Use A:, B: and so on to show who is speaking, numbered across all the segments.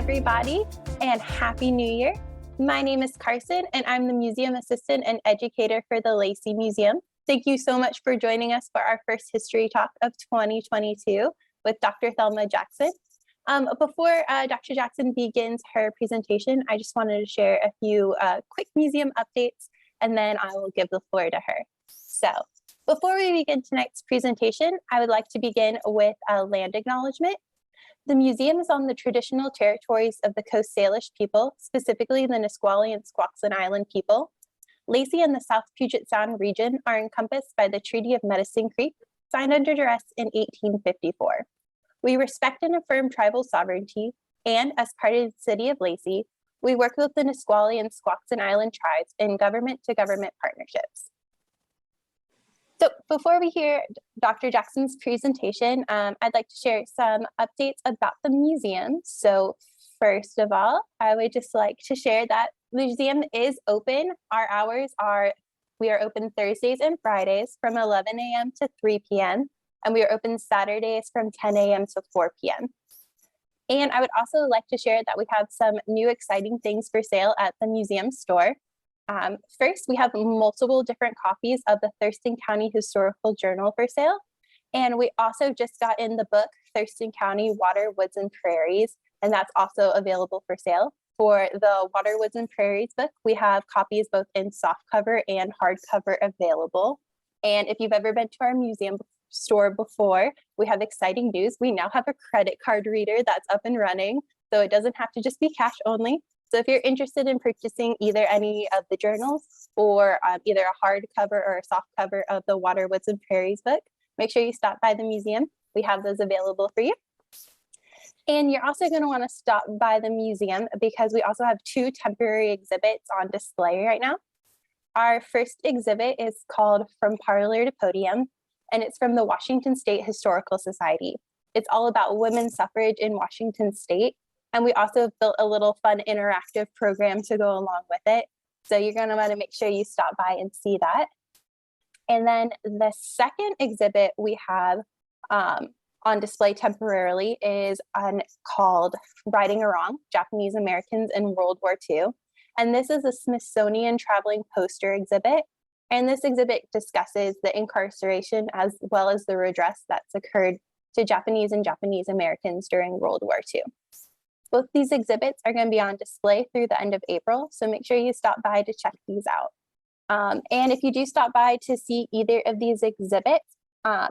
A: everybody, and Happy New Year. My name is Carson, and I'm the Museum Assistant and Educator for the Lacie Museum. Thank you so much for joining us for our first History Talk of 2022 with Dr. Thelma Jackson. Before Dr. Jackson begins her presentation, I just wanted to share a few quick museum updates, and then I will give the floor to her. So before we begin tonight's presentation, I would like to begin with a land acknowledgement. The museum is on the traditional territories of the Coast Salish people, specifically the Nisqually and Squaxin Island people. Lacie and the South Puget Sound region are encompassed by the Treaty of Medicine Creek, signed under duress in 1854. We respect and affirm tribal sovereignty, and as part of the city of Lacie, we work with the Nisqually and Squaxin Island tribes in government-to-government partnerships. So before we hear Dr. Jackson's presentation, I'd like to share some updates about the museum. So first of all, I would just like to share that the museum is open. Our hours are, we are open Thursdays and Fridays from 11 a.m. to 3 p.m. And we are open Saturdays from 10 a.m. to 4 p.m. And I would also like to share that we have some new exciting things for sale at the museum store. First, we have multiple different copies of the Thurston County Historical Journal for sale. And we also just got in the book, Thurston County Water, Woods, and Prairies, and that's also available for sale. For the Water, Woods, and Prairies book, we have copies both in softcover and hardcover available. And if you've ever been to our museum store before, we have exciting news. We now have a credit card reader that's up and running, so it doesn't have to just be cash only. So if you're interested in purchasing either any of the journals or either a hardcover or a soft cover of the Water, Woods, and Prairies book, make sure you stop by the museum. We have those available for you. And you're also going to want to stop by the museum because we also have two temporary exhibits on display right now. Our first exhibit is called From Parlor to Podium, and it's from the Washington State Historical Society. It's all about women's suffrage in Washington State. And we also have built a little fun interactive program to go along with it. So you're going to want to make sure you stop by and see that. And then the second exhibit we have on display temporarily is called Righting a Wrong, Japanese Americans in World War II. And this is a Smithsonian traveling poster exhibit. And this exhibit discusses the incarceration as well as the redress that's occurred to Japanese and Japanese Americans during World War II. Both these exhibits are going to be on display through the end of April, so make sure you stop by to check these out. And if you do stop by to see either of these exhibits,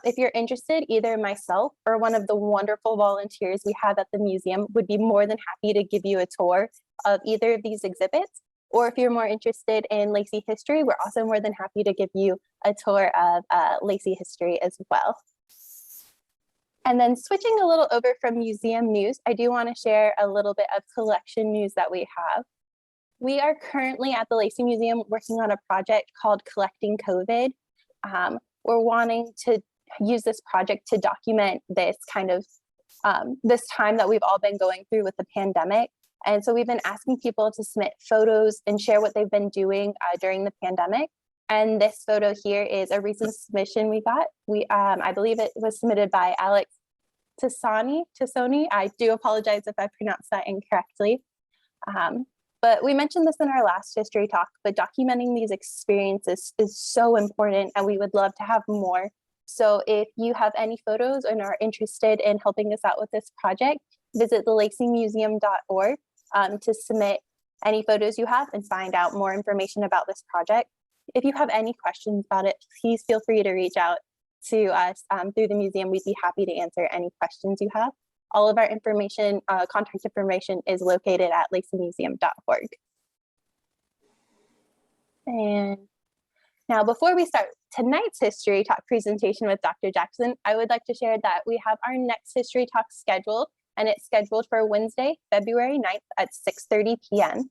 A: if you're interested, either myself or one of the wonderful volunteers we have at the museum would be more than happy to give you a tour of either of these exhibits. Or if you're more interested in Lacie history, we're also more than happy to give you a tour of Lacie history as well. And then switching a little over from museum news, I do want to share a little bit of collection news that we have. We are currently at the Lacie Museum working on a project called Collecting COVID. We're wanting to use this project to document this kind of this time that we've all been going through with the pandemic. And so we've been asking people to submit photos and share what they've been doing during the pandemic. And this photo here is a recent submission we got. I believe it was submitted by Alex Tassoni. I do apologize if I pronounced that incorrectly. But we mentioned this in our last history talk, but documenting these experiences is so important and we would love to have more. So if you have any photos and are interested in helping us out with this project, visit thelaciemuseum.org to submit any photos you have and find out more information about this project. If you have any questions about it, please feel free to reach out to us through the museum. We'd be happy to answer any questions you have. All of our information, contact information is located at laciemuseum.org. And now before we start tonight's History Talk presentation with Dr. Jackson, I would like to share that we have our next History Talk scheduled, and it's scheduled for Wednesday, February 9th at 6:30 p.m.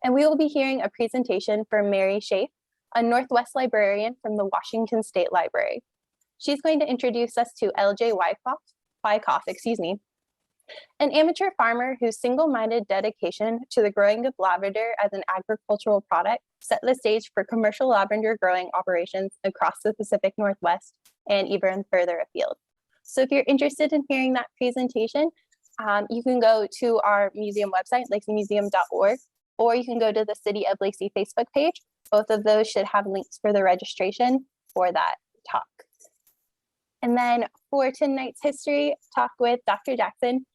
A: And we will be hearing a presentation from Mary Schaaf, a Northwest librarian from the Washington State Library. She's going to introduce us to L.J. Wyckoff, an amateur farmer whose single-minded dedication to the growing of lavender as an agricultural product set the stage for commercial lavender growing operations across the Pacific Northwest and even further afield. So if you're interested in hearing that presentation, You can go to our museum website, laciemuseum.org, or you can go to the City of Lacie Facebook page. Both of those should have links for the registration for that talk. And then for tonight's history talk with Dr. Jackson,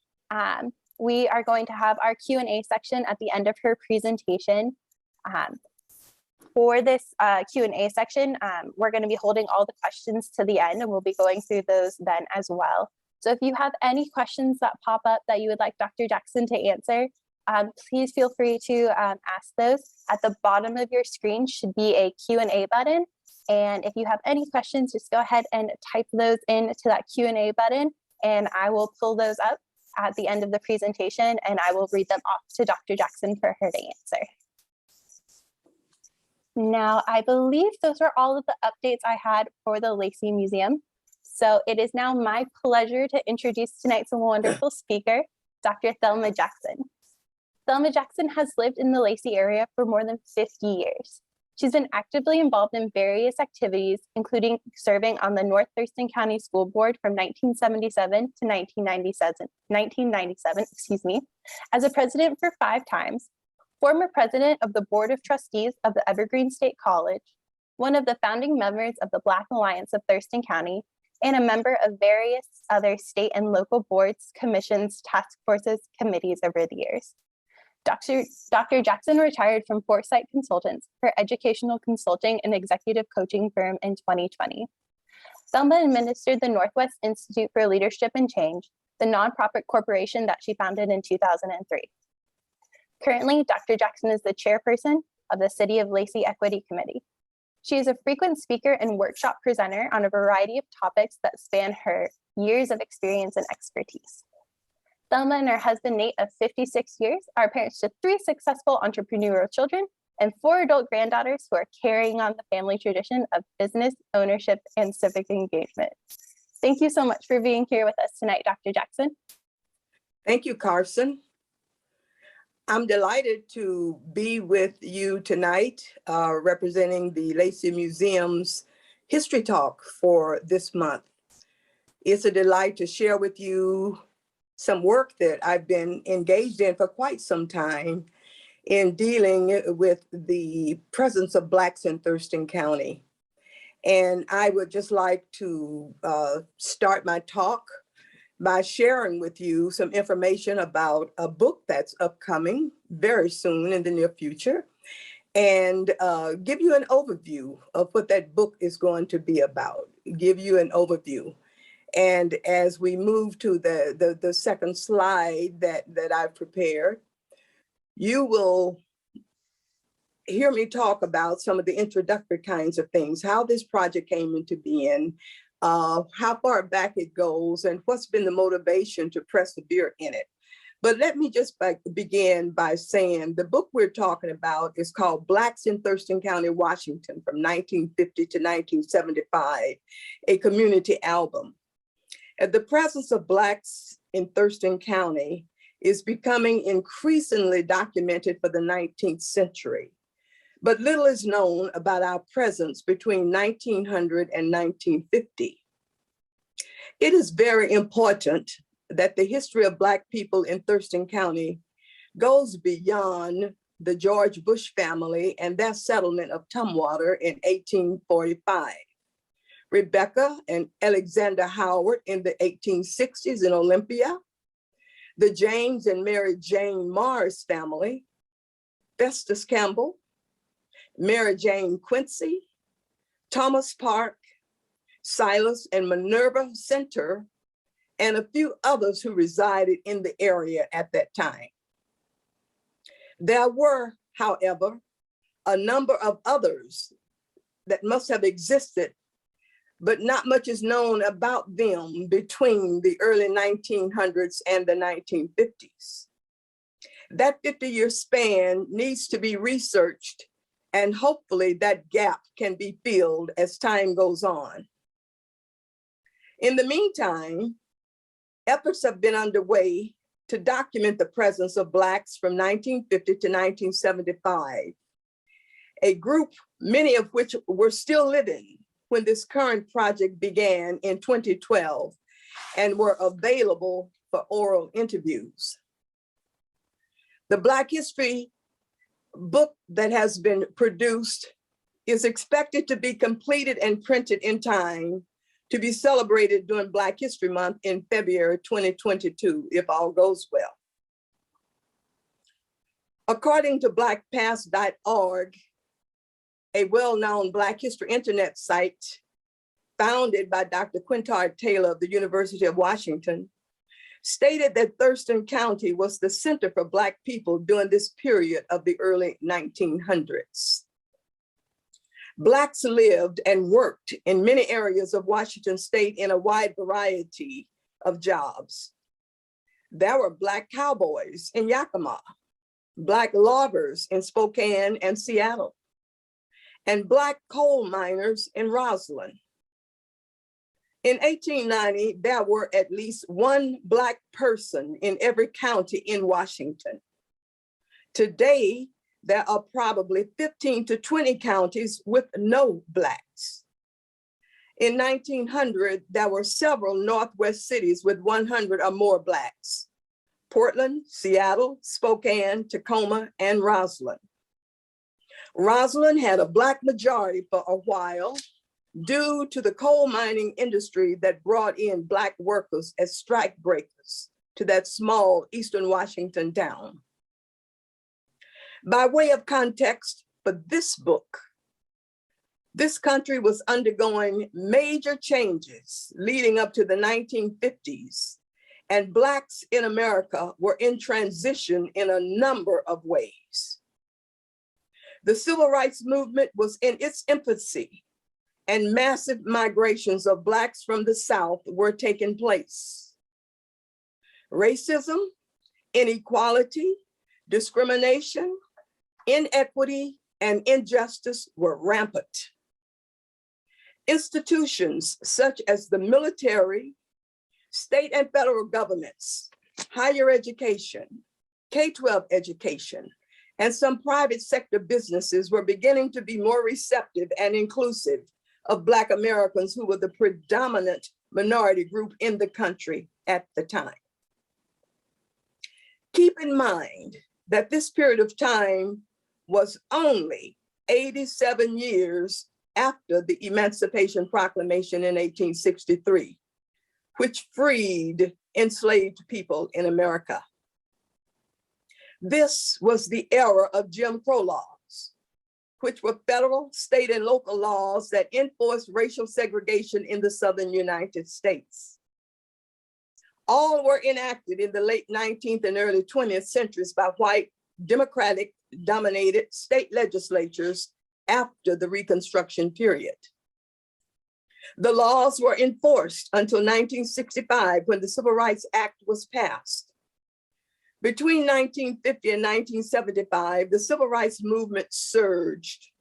A: we are going to have our Q&A section at the end of her presentation. For this Q&A section, we're going to be holding all the questions to the end, and we'll be going through those then as well. So if you have any questions that pop up that you would like Dr. Jackson to answer, please feel free to ask those. At the bottom of your screen should be a Q&A button. And if you have any questions, just go ahead and type those into that Q&A button, and I will pull those up at the end of the presentation, and I will read them off to Dr. Jackson for her to answer. Now, I believe those are all of the updates I had for the Lacie Museum. So it is now my pleasure to introduce tonight's wonderful speaker, Dr. Thelma Jackson. Thelma Jackson has lived in the Lacie area for more than 50 years. She's been actively involved in various activities, including serving on the North Thurston County School Board from 1977 to 1997, as a president for 5 times, former president of the Board of Trustees of the Evergreen State College, one of the founding members of the Black Alliance of Thurston County, and a member of various other state and local boards, commissions, task forces, committees over the years. Dr. Jackson retired from Foresight Consultants, her educational consulting and executive coaching firm, in 2020. Thelma administered the Northwest Institute for Leadership and Change, the nonprofit corporation that she founded in 2003. Currently, Dr. Jackson is the chairperson of the City of Lacie Equity Committee. She is a frequent speaker and workshop presenter on a variety of topics that span her years of experience and expertise. Thelma and her husband, Nate, of 56 years, are parents to 3 successful entrepreneurial children and 4 adult granddaughters who are carrying on the family tradition of business, ownership, and civic engagement. Thank you so much for being here with us tonight, Dr. Jackson.
B: Thank you, Carson. I'm delighted to be with you tonight, representing the Lacie Museum's History Talk for this month. It's a delight to share with you some work that I've been engaged in for quite some time in dealing with the presence of Blacks in Thurston County. And I would just like to start my talk by sharing with you some information about a book that's upcoming very soon in the near future, and give you an overview of what that book is going to be about, give you an overview. And as we move to the second slide that I've prepared, you will hear me talk about some of the introductory kinds of things, how this project came into being, how far back it goes, and what's been the motivation to persevere in it. But let me just begin by saying the book we're talking about is called Blacks in Thurston County, Washington, from 1950 to 1975, a community album. The presence of Blacks in Thurston County is becoming increasingly documented for the 19th century, but little is known about our presence between 1900 and 1950. It is very important that the history of Black people in Thurston County goes beyond the George Bush family and their settlement of Tumwater in 1845. Rebecca and Alexander Howard in the 1860s in Olympia, the James and Mary Jane Morris family, Festus Campbell, Mary Jane Quincy, Thomas Park, Silas and Minerva Center, and a few others who resided in the area at that time. There were, however, a number of others that must have existed, but not much is known about them between the early 1900s and the 1950s. That 50-year span needs to be researched, and hopefully that gap can be filled as time goes on. In the meantime, efforts have been underway to document the presence of Blacks from 1950 to 1975, a group, many of which were still living when this current project began in 2012 and were available for oral interviews. The Black History book that has been produced is expected to be completed and printed in time to be celebrated during Black History Month in February 2022, if all goes well. According to blackpast.org, a well-known Black History internet site founded by Dr. Quintard Taylor of the University of Washington, stated that Thurston County was the center for Black people during this period of the early 1900s. Blacks lived and worked in many areas of Washington state in a wide variety of jobs. There were Black cowboys in Yakima, Black loggers in Spokane and Seattle, and Black coal miners in Roslyn. In 1890, there were at least one Black person in every county in Washington. Today, there are probably 15 to 20 counties with no Blacks. In 1900, there were several Northwest cities with 100 or more Blacks: Portland, Seattle, Spokane, Tacoma, and Roslyn. Roslyn had a Black majority for a while due to the coal mining industry that brought in Black workers as strike breakers to that small Eastern Washington town. By way of context for this book, this country was undergoing major changes leading up to the 1950s, and Blacks in America were in transition in a number of ways. The Civil Rights Movement was in its infancy, and massive migrations of Blacks from the South were taking place. Racism, inequality, discrimination, inequity, and injustice were rampant. Institutions such as the military, state and federal governments, higher education, K-12 education, and some private sector businesses were beginning to be more receptive and inclusive of Black Americans who were the predominant minority group in the country at the time. Keep in mind that this period of time was only 87 years after the Emancipation Proclamation in 1863, which freed enslaved people in America. This was the era of Jim Crow laws, which were federal, state, and local laws that enforced racial segregation in the Southern United States. All were enacted in the late 19th and early 20th centuries by white, Democratic-dominated state legislatures after the Reconstruction period. The laws were enforced until 1965, when the Civil Rights Act was passed. Between 1950 and 1975, the civil rights movement surged,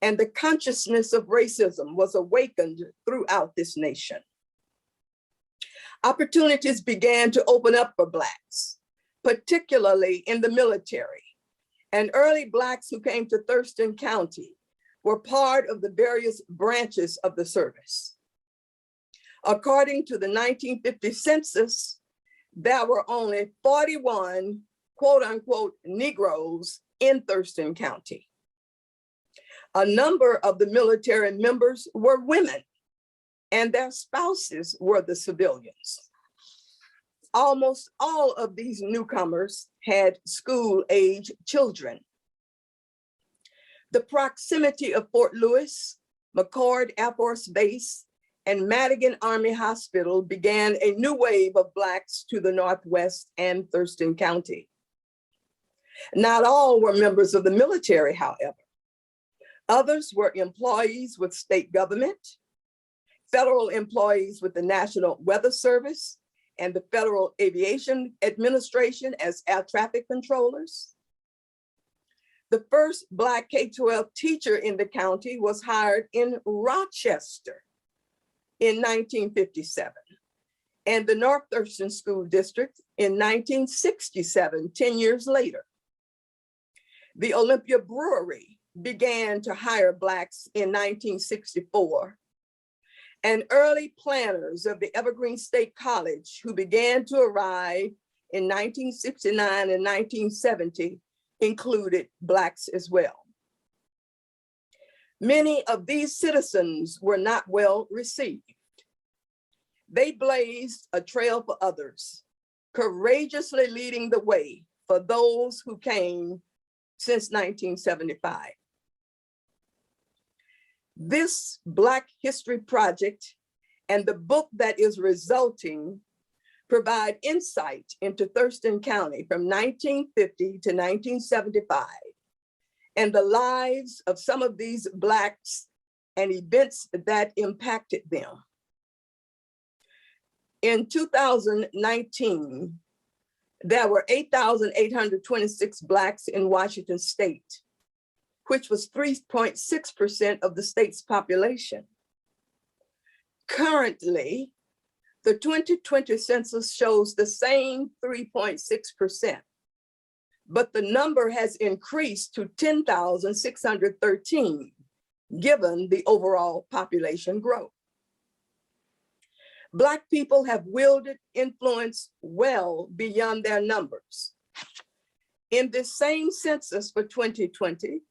B: and the consciousness of racism was awakened throughout this nation. Opportunities began to open up for Blacks, particularly in the military, and early Blacks who came to Thurston County were part of the various branches of the service. According to the 1950 census, there were only 41 quote unquote Negroes in Thurston County. A number of the military members were women, and their spouses were the civilians. Almost all of these newcomers had school-age children. The proximity of Fort Lewis, McCord Air Force Base, and Madigan Army Hospital began a new wave of Blacks to the Northwest and Thurston County. Not all were members of the military, however. Others were employees with state government, federal employees with the National Weather Service and the Federal Aviation Administration as air traffic controllers. The first Black K-12 teacher in the county was hired in Rochester in 1957, and the North Thurston School District in 1967, 10 years later. The Olympia Brewery began to hire Blacks in 1964, and early planners of the Evergreen State College who began to arrive in 1969 and 1970 included Blacks as well. Many of these citizens were not well received. They blazed a trail for others, courageously leading the way for those who came since 1975. This Black History Project and the book that is resulting provide insight into Thurston County from 1950 to 1975 and the lives of some of these Blacks and events that impacted them. In 2019, there were 8,826 Blacks in Washington State, which was 3.6% of the state's population. Currently, the 2020 census shows the same 3.6%, but the number has increased to 10,613, given the overall population growth. Black people have wielded influence well beyond their numbers. In this same census for 2020,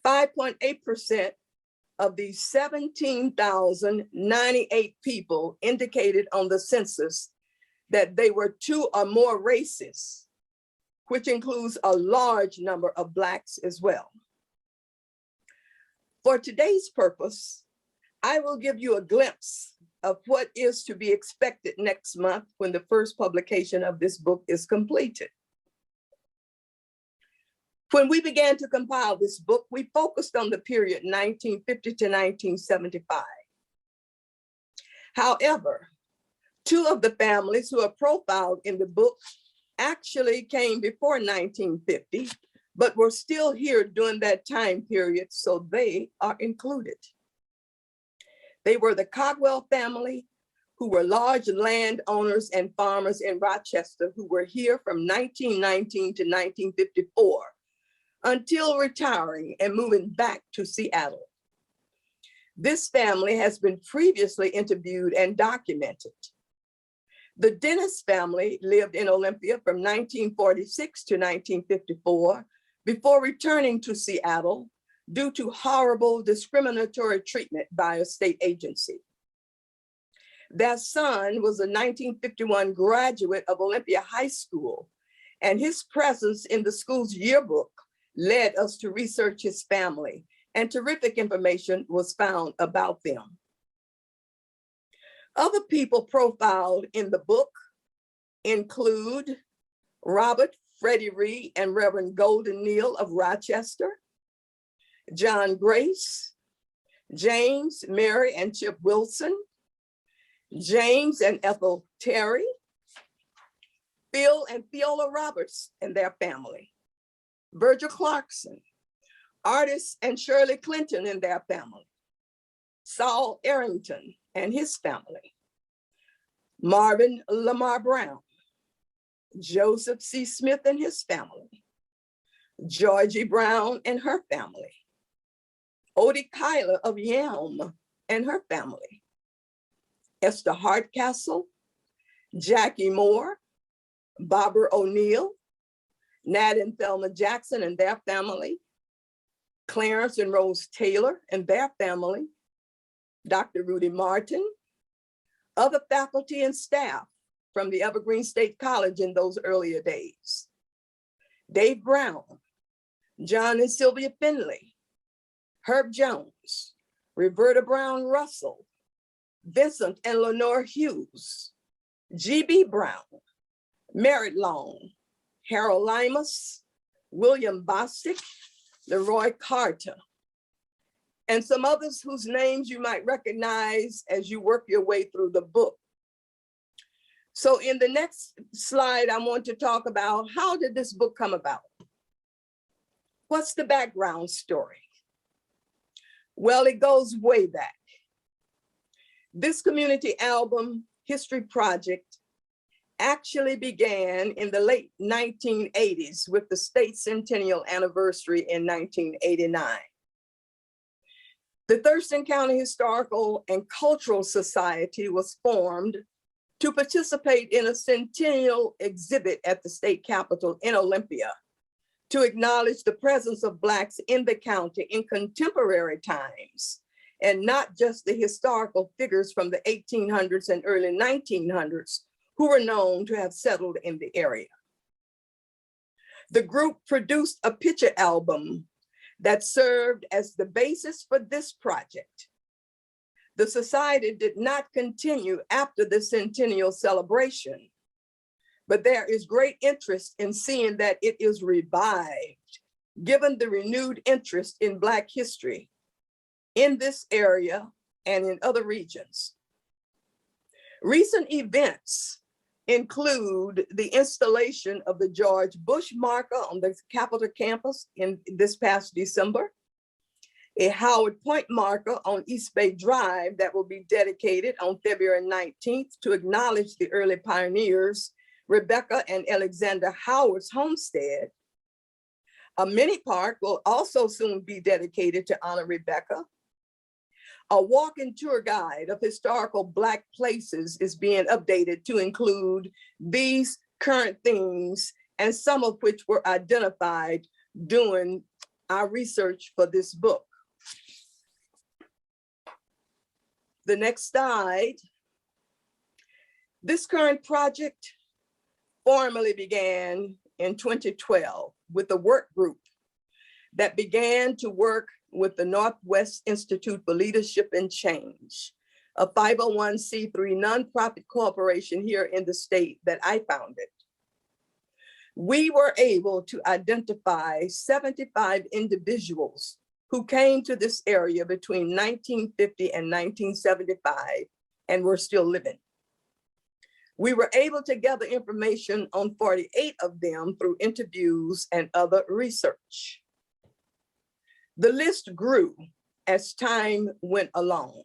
B: 5.8% of the 17,098 people indicated on the census that they were two or more races, which includes a large number of Blacks as well. For today's purpose, I will give you a glimpse of what is to be expected next month when the first publication of this book is completed. When we began to compile this book, we focused on the period 1950 to 1975. However, two of the families who are profiled in the book actually came before 1950, but were still here during that time period, so they are included. They were the Cogswell family, who were large landowners and farmers in Rochester, who were here from 1919 to 1954, until retiring and moving back to Seattle. This family has been previously interviewed and documented. The Dennis family lived in Olympia from 1946 to 1954 before returning to Seattle due to horrible discriminatory treatment by a state agency. Their son was a 1951 graduate of Olympia High School, and his presence in the school's yearbook led us to research his family, and terrific information was found about them. Other people profiled in the book include Robert, Freddie Reed, and Reverend Golden Neal of Rochester, John Grace, James, Mary, and Chip Wilson, James and Ethel Terry, Phil and Fiola Roberts and their family, Virgil Clarkson, Artis and Shirley Clinton and their family, Saul Arrington and his family, Marvin Lamar Brown, Joseph C. Smith and his family, Georgie Brown and her family, Odie Kyler of Yelm and her family, Esther Hardcastle, Jackie Moore, Barbara O'Neill, Nat and Thelma Jackson and their family, Clarence and Rose Taylor and their family, Dr. Rudy Martin, other faculty and staff from the Evergreen State College in those earlier days, Dave Brown, John and Sylvia Finley, Herb Jones, Roberta Brown Russell, Vincent and Lenore Hughes, G.B. Brown, Merritt Long, Harold Limas, William Bostic, Leroy Carter, and some others whose names you might recognize as you work your way through the book. So in the next slide, I want to talk about how did this book come about? What's the background story? Well, it goes way back. This community album history project actually began in the late 1980s with the state centennial anniversary in 1989. The Thurston County Historical and Cultural Society was formed to participate in a centennial exhibit at the state capitol in Olympia to acknowledge the presence of Blacks in the county in contemporary times, and not just the historical figures from the 1800s and early 1900s who were known to have settled in the area. The group produced a picture album that served as the basis for this project. The society did not continue after the centennial celebration, but there is great interest in seeing that it is revived, given the renewed interest in Black history in this area and in other regions. Recent events include the installation of the George Bush marker on the Capitol campus in this past December, a Howard Point marker on East Bay Drive that will be dedicated on February 19th to acknowledge the early pioneers, Rebecca and Alexander Howard's homestead. A mini park will also soon be dedicated to honor Rebecca. A walk-in tour guide of historical Black places is being updated to include these current things, and some of which were identified during our research for this book. The next slide. This current project formally began in 2012 with a work group that began to work with the Northwest Institute for Leadership and Change, a 501c3 nonprofit corporation here in the state that I founded. We were able to identify 75 individuals who came to this area between 1950 and 1975 and were still living. We were able to gather information on 48 of them through interviews and other research. The list grew as time went along.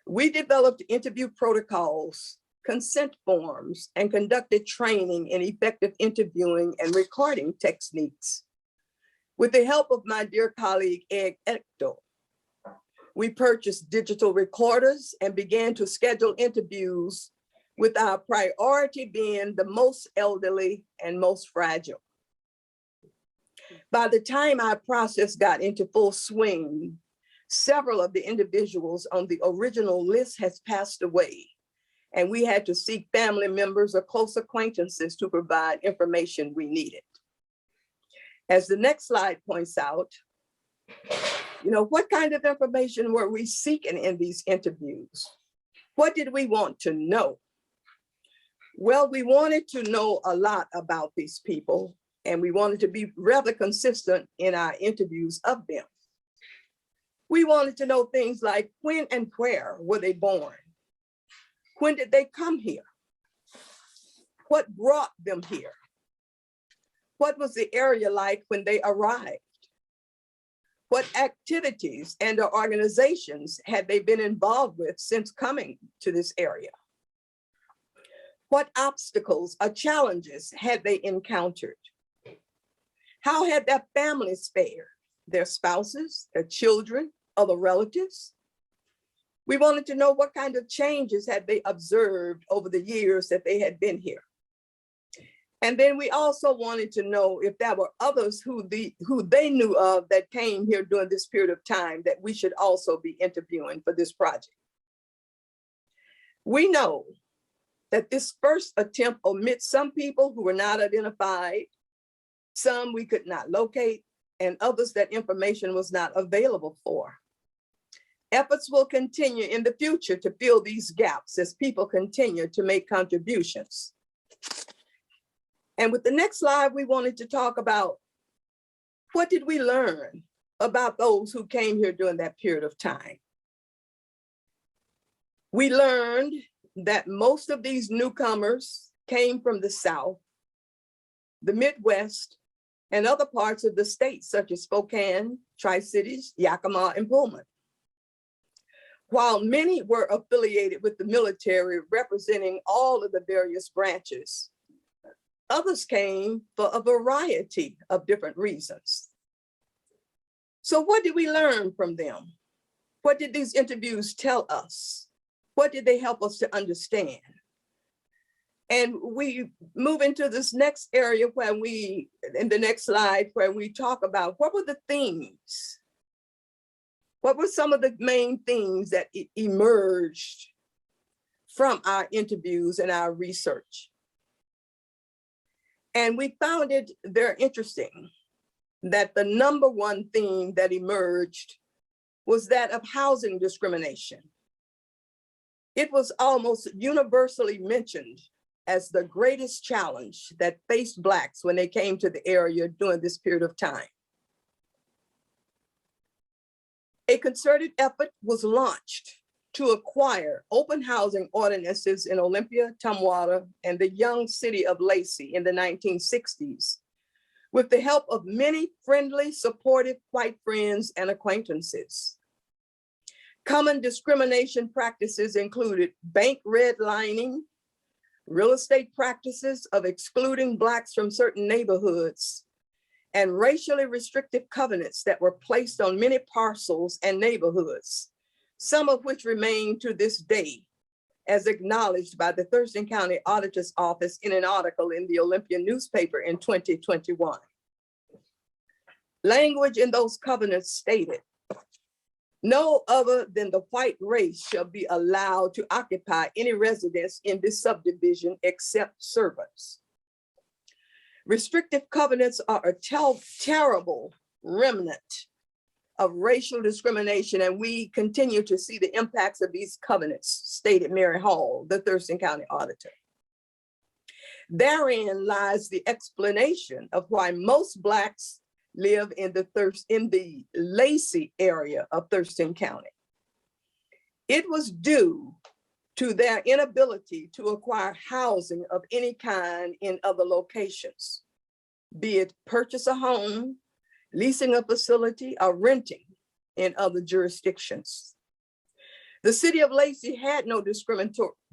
B: We developed interview protocols, consent forms, and conducted training in effective interviewing and recording techniques. With the help of my dear colleague, Ed Ecto, we purchased digital recorders and began to schedule interviews, with our priority being the most elderly and most fragile. By the time our process got into full swing, several of the individuals on the original list has passed away, and we had to seek family members or close acquaintances to provide information we needed. As the next slide points out, what kind of information were we seeking in these interviews? What did we want to know? Well, we wanted to know a lot about these people, and we wanted to be rather consistent in our interviews of them. We wanted to know things like when and where were they born? When did they come here? What brought them here? What was the area like when they arrived? What activities and or organizations had they been involved with since coming to this area? What obstacles or challenges had they encountered? How had their families fared? Their spouses, their children, other relatives? We wanted to know what kind of changes had they observed over the years that they had been here. And then we also wanted to know if there were others who they knew of that came here during this period of time that we should also be interviewing for this project. We know that this first attempt omits some people who were not identified, some we could not locate, and others that information was not available for. Efforts will continue in the future to fill these gaps as people continue to make contributions. And with the next slide, we wanted to talk about what did we learn about those who came here during that period of time. We learned that most of these newcomers came from the South, the Midwest, and other parts of the state, such as Spokane, Tri-Cities, Yakima, and Pullman. While many were affiliated with the military, representing all of the various branches, others came for a variety of different reasons. So what did we learn from them? What did these interviews tell us? What did they help us to understand? And we move into this next area where in the next slide, where we talk about what were the themes? What were some of the main things that emerged from our interviews and our research? And we found it very interesting that the number one theme that emerged was that of housing discrimination. It was almost universally mentioned as the greatest challenge that faced Blacks when they came to the area during this period of time. A concerted effort was launched to acquire open housing ordinances in Olympia, Tumwater, and the young city of Lacie in the 1960s, with the help of many friendly, supportive white friends and acquaintances. Common discrimination practices included bank redlining, real estate practices of excluding Blacks from certain neighborhoods, and racially restrictive covenants that were placed on many parcels and neighborhoods, some of which remain to this day, as acknowledged by the Thurston County Auditor's Office in an article in the Olympia newspaper in 2021. Language in those covenants stated, "No other than the white race shall be allowed to occupy any residence in this subdivision except servants." Restrictive covenants are a terrible remnant of racial discrimination, and we continue to see the impacts of these covenants, stated Mary Hall, the Thurston County Auditor. Therein lies the explanation of why most Blacks live in the Lacie area of Thurston County. It was due to their inability to acquire housing of any kind in other locations, be it purchase a home, leasing a facility, or renting in other jurisdictions. The city of Lacie had no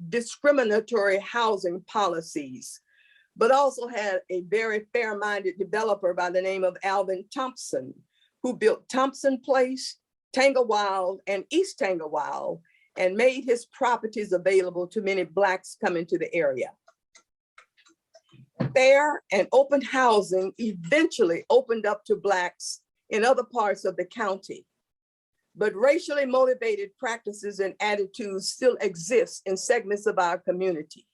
B: discriminatory housing policies, but also had a very fair-minded developer by the name of Alvin Thompson, who built Thompson Place, Tanglewilde, and East Tanglewilde, and made his properties available to many Blacks coming to the area. Fair and open housing eventually opened up to Blacks in other parts of the county, but racially motivated practices and attitudes still exist in segments of our community.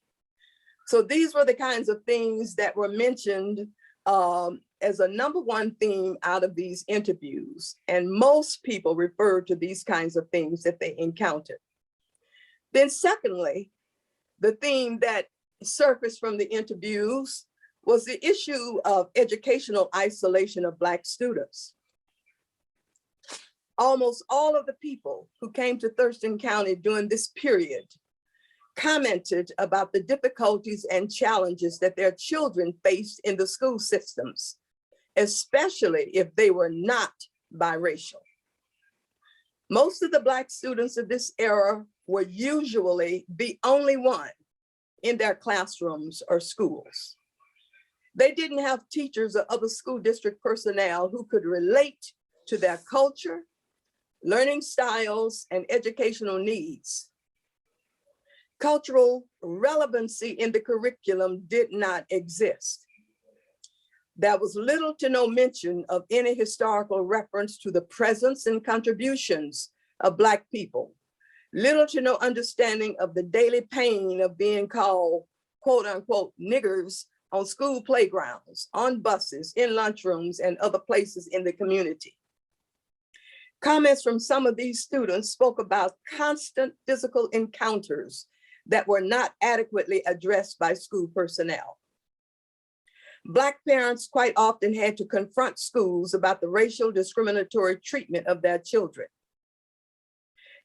B: So these were the kinds of things that were mentioned as a number one theme out of these interviews. And most people referred to these kinds of things that they encountered. Then secondly, the theme that surfaced from the interviews was the issue of educational isolation of Black students. Almost all of the people who came to Thurston County during this period commented about the difficulties and challenges that their children faced in the school systems, especially if they were not biracial. Most of the Black students of this era were usually the only one in their classrooms or schools. They didn't have teachers or other school district personnel who could relate to their culture, learning styles, and educational needs. Cultural relevancy in the curriculum did not exist. There was little to no mention of any historical reference to the presence and contributions of Black people. Little to no understanding of the daily pain of being called, quote unquote, niggers on school playgrounds, on buses, in lunchrooms, and other places in the community. Comments from some of these students spoke about constant physical encounters that were not adequately addressed by school personnel. Black parents quite often had to confront schools about the racial discriminatory treatment of their children.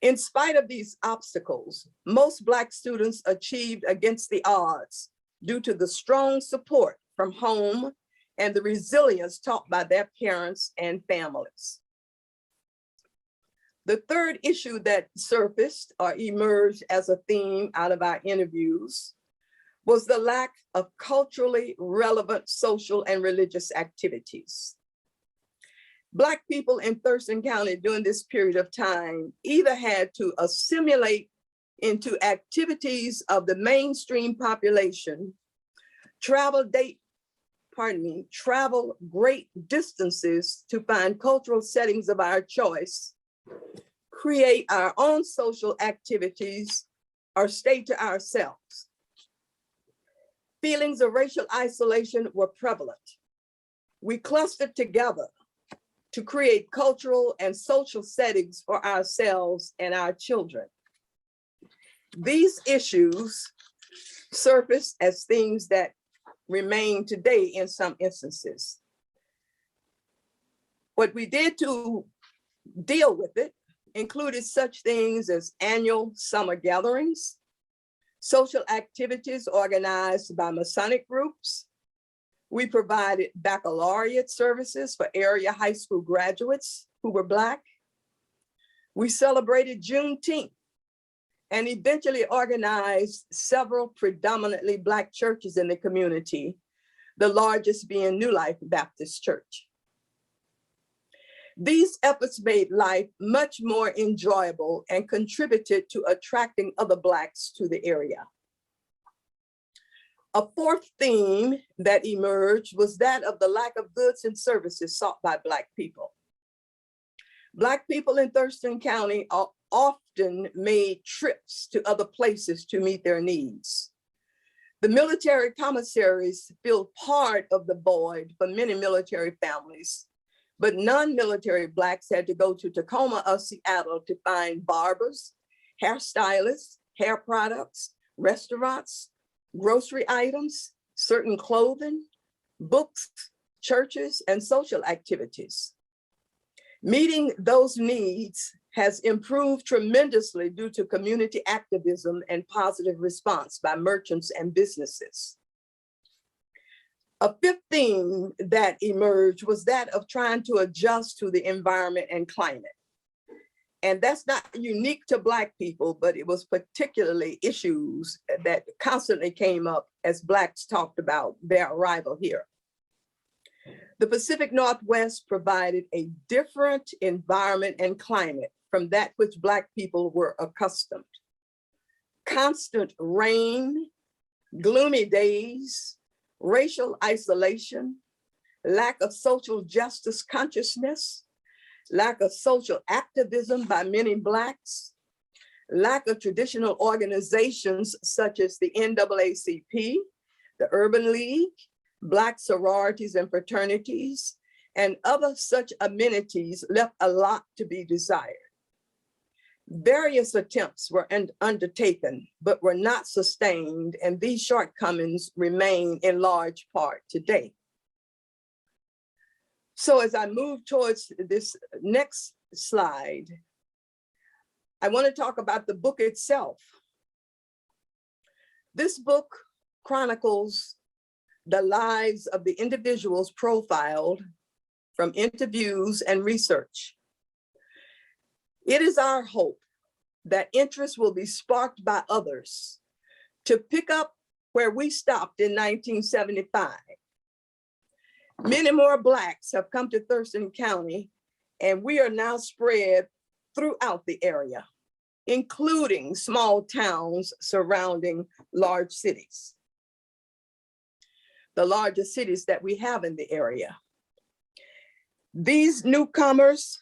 B: In spite of these obstacles, most Black students achieved against the odds due to the strong support from home and the resilience taught by their parents and families. The third issue that surfaced or emerged as a theme out of our interviews was the lack of culturally relevant social and religious activities. Black people in Thurston County during this period of time either had to assimilate into activities of the mainstream population, travel great distances to find cultural settings of our choice, create our own social activities, or stay to ourselves. Feelings of racial isolation were prevalent. We clustered together to create cultural and social settings for ourselves and our children. These issues surface as things that remain today in some instances. What we did to deal with it included such things as annual summer gatherings, social activities organized by Masonic groups. We provided baccalaureate services for area high school graduates who were Black. We celebrated Juneteenth and eventually organized several predominantly Black churches in the community, the largest being New Life Baptist Church. These efforts made life much more enjoyable and contributed to attracting other Blacks to the area. A fourth theme that emerged was that of the lack of goods and services sought by Black people. Black people in Thurston County often made trips to other places to meet their needs. The military commissaries filled part of the void for many military families, but non-military Blacks had to go to Tacoma or Seattle to find barbers, hairstylists, hair products, restaurants, grocery items, certain clothing, books, churches, and social activities. Meeting those needs has improved tremendously due to community activism and positive response by merchants and businesses. A fifth theme that emerged was that of trying to adjust to the environment and climate. And that's not unique to Black people, but it was particularly issues that constantly came up as Blacks talked about their arrival here. The Pacific Northwest provided a different environment and climate from that which Black people were accustomed. Constant rain, gloomy days, racial isolation, lack of social justice consciousness, lack of social activism by many Blacks, lack of traditional organizations such as the NAACP, the Urban League, Black sororities and fraternities, and other such amenities left a lot to be desired. Various attempts were undertaken, but were not sustained, and these shortcomings remain in large part today. So as I move towards this next slide, I want to talk about the book itself. This book chronicles the lives of the individuals profiled from interviews and research. It is our hope that interest will be sparked by others to pick up where we stopped in 1975. Many more Blacks have come to Thurston County, and we are now spread throughout the area, including small towns surrounding large cities, the largest cities that we have in the area. These newcomers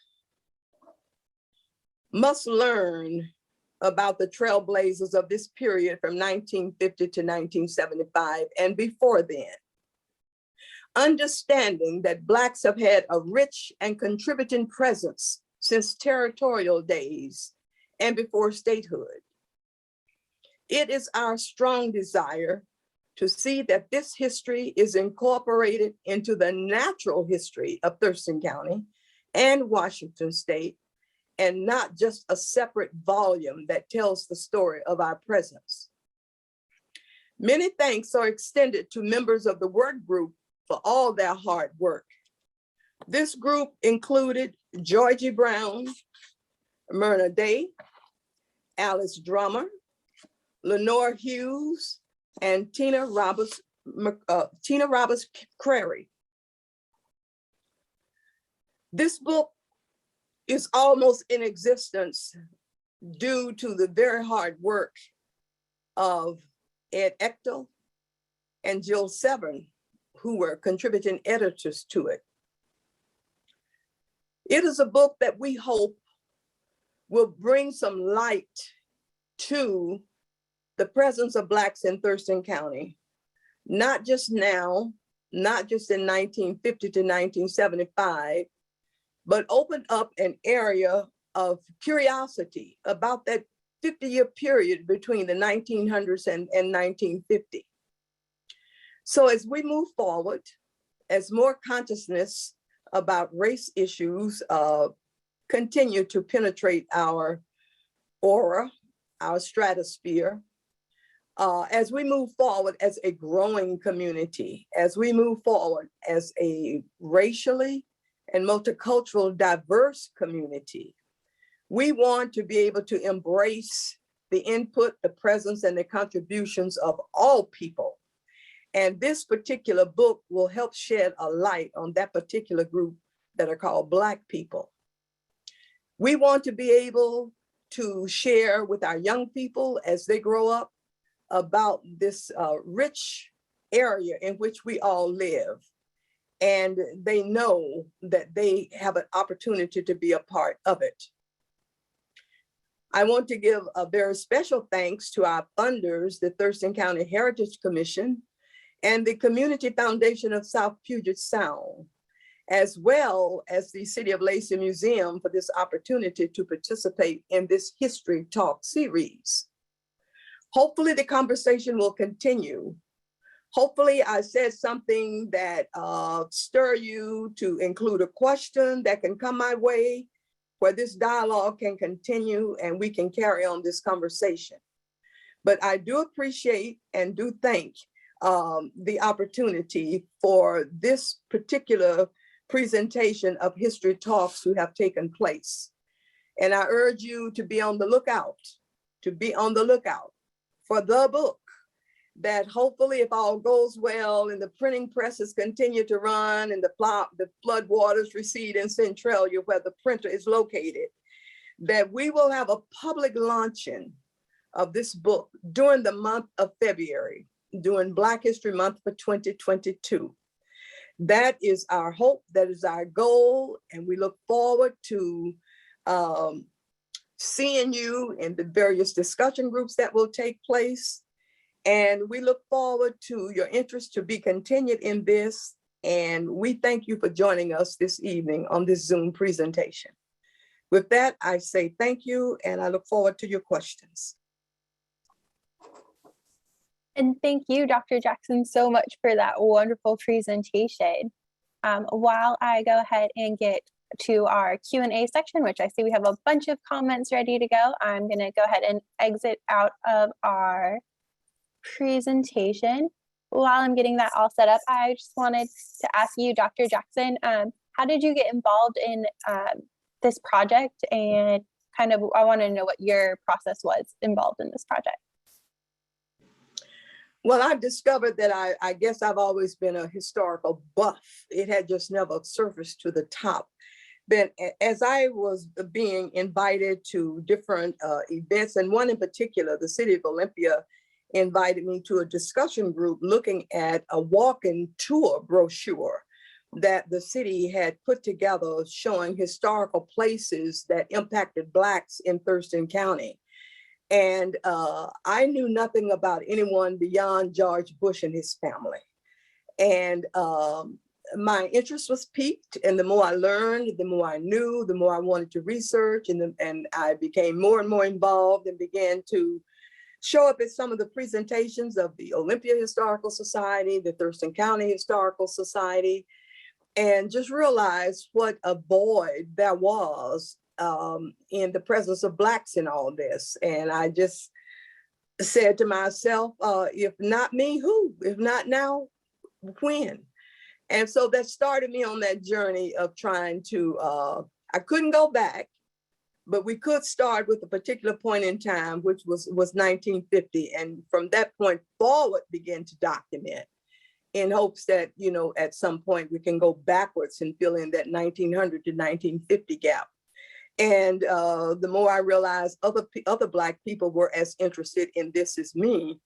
B: must learn about the trailblazers of this period from 1950 to 1975 and before then. Understanding that Blacks have had a rich and contributing presence since territorial days and before statehood. It is our strong desire to see that this history is incorporated into the natural history of Thurston County and Washington State, and not just a separate volume that tells the story of our presence. Many thanks are extended to members of the work group for all their hard work. This group included Georgie Brown, Myrna Day, Alice Drummer, Lenore Hughes, and Tina Roberts Crary. This book is almost in existence due to the very hard work of Ed Echtel and Jill Severn, who were contributing editors to it. It is a book that we hope will bring some light to the presence of Blacks in Thurston County, not just now, not just in 1950 to 1975, but open up an area of curiosity about that 50-year period between the 1900s and 1950. So as we move forward, as more consciousness about race issues continue to penetrate our aura, our stratosphere, as we move forward as a growing community, as we move forward as a racially and multicultural diverse community, we want to be able to embrace the input, the presence, and the contributions of all people. And this particular book will help shed a light on that particular group that are called Black people. We want to be able to share with our young people as they grow up about this rich area in which we all live. And they know that they have an opportunity to be a part of it. I want to give a very special thanks to our funders, the Thurston County Heritage Commission and the Community Foundation of South Puget Sound, as well as the City of Lacie Museum for this opportunity to participate in this History Talk series. Hopefully the conversation will continue. Hopefully I said something that stir you to include a question that can come my way, where this dialogue can continue and we can carry on this conversation. But I do appreciate and do thank the opportunity for this particular presentation of History Talks to have taken place. And I urge you to be on the lookout, for the book that hopefully, if all goes well and the printing presses continue to run and the flood waters recede in Centralia where the printer is located, that we will have a public launching of this book during the month of February, during Black History Month for 2022. That is our hope, that is our goal, and we look forward to seeing you in the various discussion groups that will take place. And we look forward to your interest to be continued in this. And we thank you for joining us this evening on this Zoom presentation. With that, I say thank you, and I look forward to your questions.
A: And thank you, Dr. Jackson, so much for that wonderful presentation. While I go ahead and get to our Q&A section, which I see we have a bunch of comments ready to go, I'm going to go ahead and exit out of our presentation. While I'm getting that all set up, I just wanted to ask you, Dr. Jackson, how did you get involved in this project? And kind of, I want to know what your process was involved in this project.
B: Well, I've discovered that I guess I've always been a historical buff. It had just never surfaced to the top. Then as I was being invited to different events, and one in particular, the City of Olympia invited me to a discussion group looking at a walk-in tour brochure that the city had put together showing historical places that impacted Blacks in Thurston County. And I knew nothing about anyone beyond George Bush and his family. And my interest was piqued, and the more I learned, the more I knew, the more I wanted to research, and I became more and more involved and began to show up at some of the presentations of the Olympia Historical Society, the Thurston County Historical Society, and just realized what a void there was in the presence of Blacks in all this. And I just said to myself, if not me, who? If not now, when? And so that started me on that journey of trying to, I couldn't go back, but we could start with a particular point in time, which was 1950. And from that point forward, begin to document in hopes that, you know, at some point we can go backwards and fill in that 1900 to 1950 gap. And the more I realized other Black people were as interested in this as me,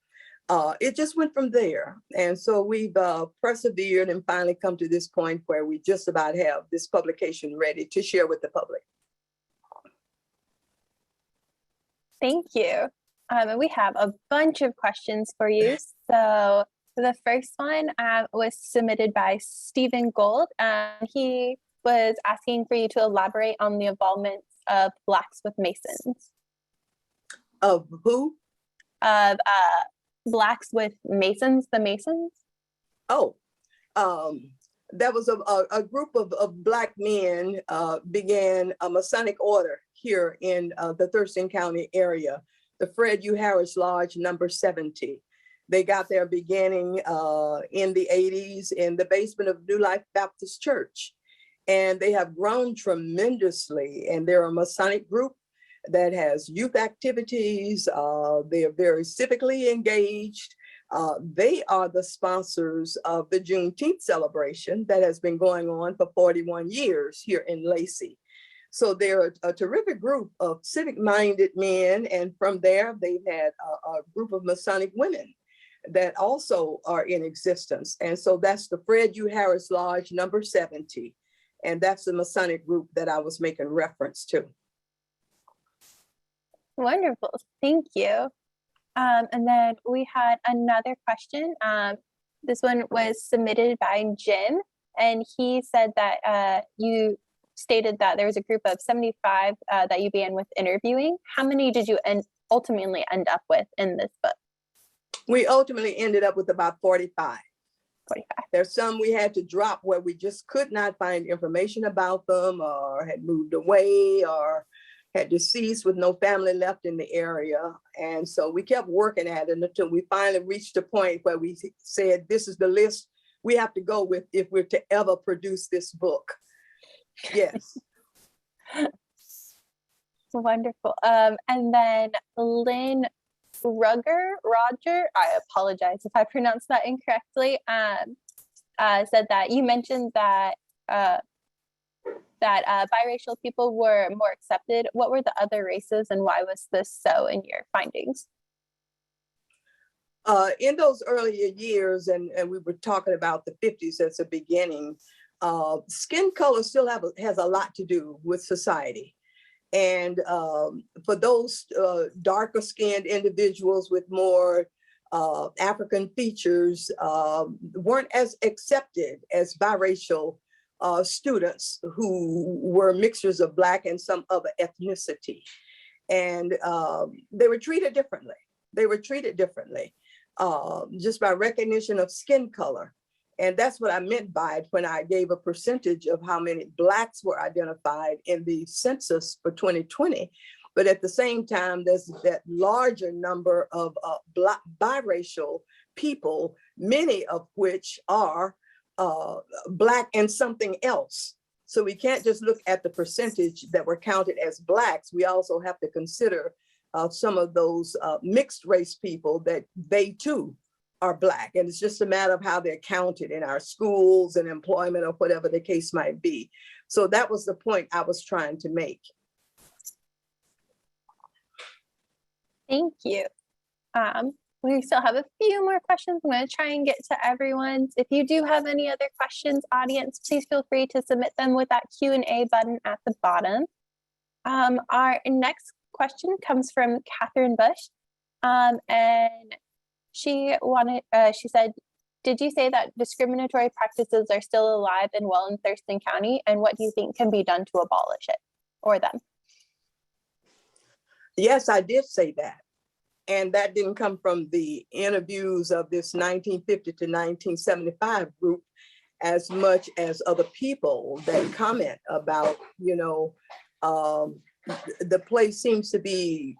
B: it just went from there. And so we've persevered and finally come to this point where we just about have this publication ready to share with the public.
A: Thank you. And we have a bunch of questions for you. So the first one was submitted by Stephen Gold. He was asking for you to elaborate on the involvement of Blacks with Masons.
B: Of who?
A: Of Blacks with Masons, the Masons.
B: Oh, that was a group of Black men began a Masonic order here in the Thurston County area, the Fred U. Harris Lodge number 70. They got their beginning in the 80s in the basement of New Life Baptist Church. And they have grown tremendously. And they're a Masonic group that has youth activities. They are very civically engaged. They are the sponsors of the Juneteenth celebration that has been going on for 41 years here in Lacie. So they're a terrific group of civic-minded men. And from there, they've had a group of Masonic women that also are in existence. And so that's the Fred U. Harris Lodge number 70. And that's the Masonic group that I was making reference to.
A: Wonderful, thank you. And then we had another question. This one was submitted by Jim, and he said that you stated that there was a group of 75 that you began with interviewing. How many did you ultimately end up with in this book?
B: We ultimately ended up with about 45.
A: 45.
B: There's some we had to drop where we just could not find information about them, or had moved away, or had deceased with no family left in the area. And so we kept working at it until we finally reached a point where we said, this is the list we have to go with if we're to ever produce this book. Yes.
A: Wonderful. And then Lynn Roger, I apologize if I pronounced that incorrectly, said that you mentioned that biracial people were more accepted. What were the other races, and why was this so in your findings?
B: In those earlier years, and we were talking about the 50s as a beginning, skin color still has a lot to do with society. And for those darker skinned individuals with more African features weren't as accepted as biracial students who were mixtures of Black and some other ethnicity. And they were treated differently. They were treated differently just by recognition of skin color. And that's what I meant by it when I gave a percentage of how many Blacks were identified in the census for 2020. But at the same time, there's that larger number of biracial people, many of which are Black and something else. So we can't just look at the percentage that were counted as Blacks. We also have to consider some of those mixed race people that they too are Black. And it's just a matter of how they're counted in our schools and employment or whatever the case might be. So that was the point I was trying to make.
A: Thank you. We still have a few more questions. I'm going to try and get to everyone's. If you do have any other questions, audience, please feel free to submit them with that Q&A button at the bottom. Our next question comes from Catherine Bush, and she said, did you say that discriminatory practices are still alive and well in Thurston County, and what do you think can be done to abolish it or them?
B: Yes, I did say that. And that didn't come from the interviews of this 1950 to 1975 group as much as other people that comment about, you know, the place seems to be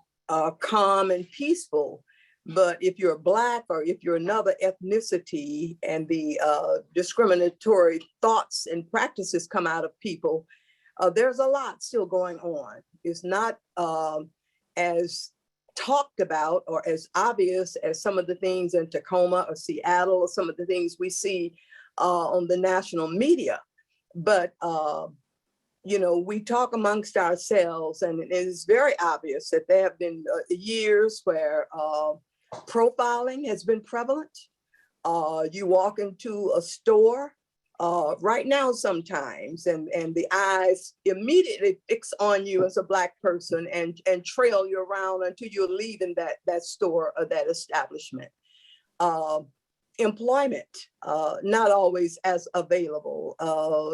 B: calm and peaceful. But if you're Black or if you're another ethnicity and the discriminatory thoughts and practices come out of people, there's a lot still going on. It's not as talked about or as obvious as some of the things in Tacoma or Seattle or some of the things we see on the national media. But, we talk amongst ourselves, and it is very obvious that there have been years where profiling has been prevalent. You walk into a store right now sometimes, and the eyes immediately fix on you as a Black person and trail you around until you're leaving that store or that establishment. Employment, not always as available.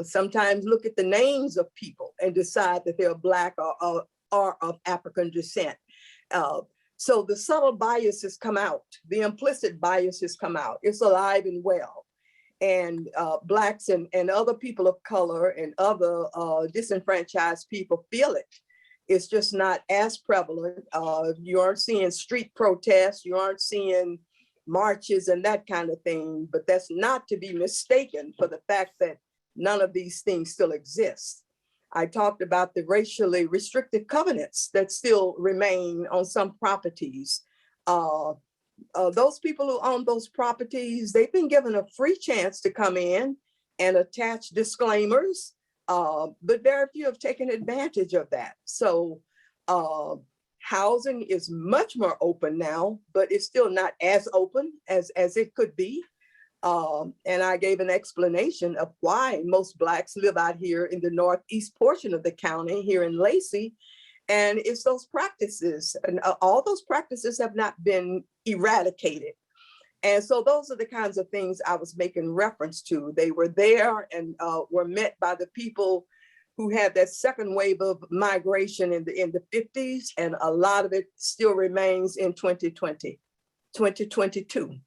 B: Sometimes look at the names of people and decide that they're Black or of African descent. So the subtle biases come out, the implicit biases come out. It's alive and well. And Blacks and other people of color and other disenfranchised people feel it. It's just not as prevalent. You aren't seeing street protests, you aren't seeing marches and that kind of thing, but that's not to be mistaken for the fact that none of these things still exist. I talked about the racially restricted covenants that still remain on some properties. Those people who own those properties, they've been given a free chance to come in and attach disclaimers, but very few have taken advantage of that. So housing is much more open now, but it's still not as open as it could be. And I gave an explanation of why most Blacks live out here in the northeast portion of the county here in Lacie. And it's those practices, and all those practices have not been eradicated. And so those are the kinds of things I was making reference to. They were there and were met by the people who had that second wave of migration in the 50s, and a lot of it still remains in 2022.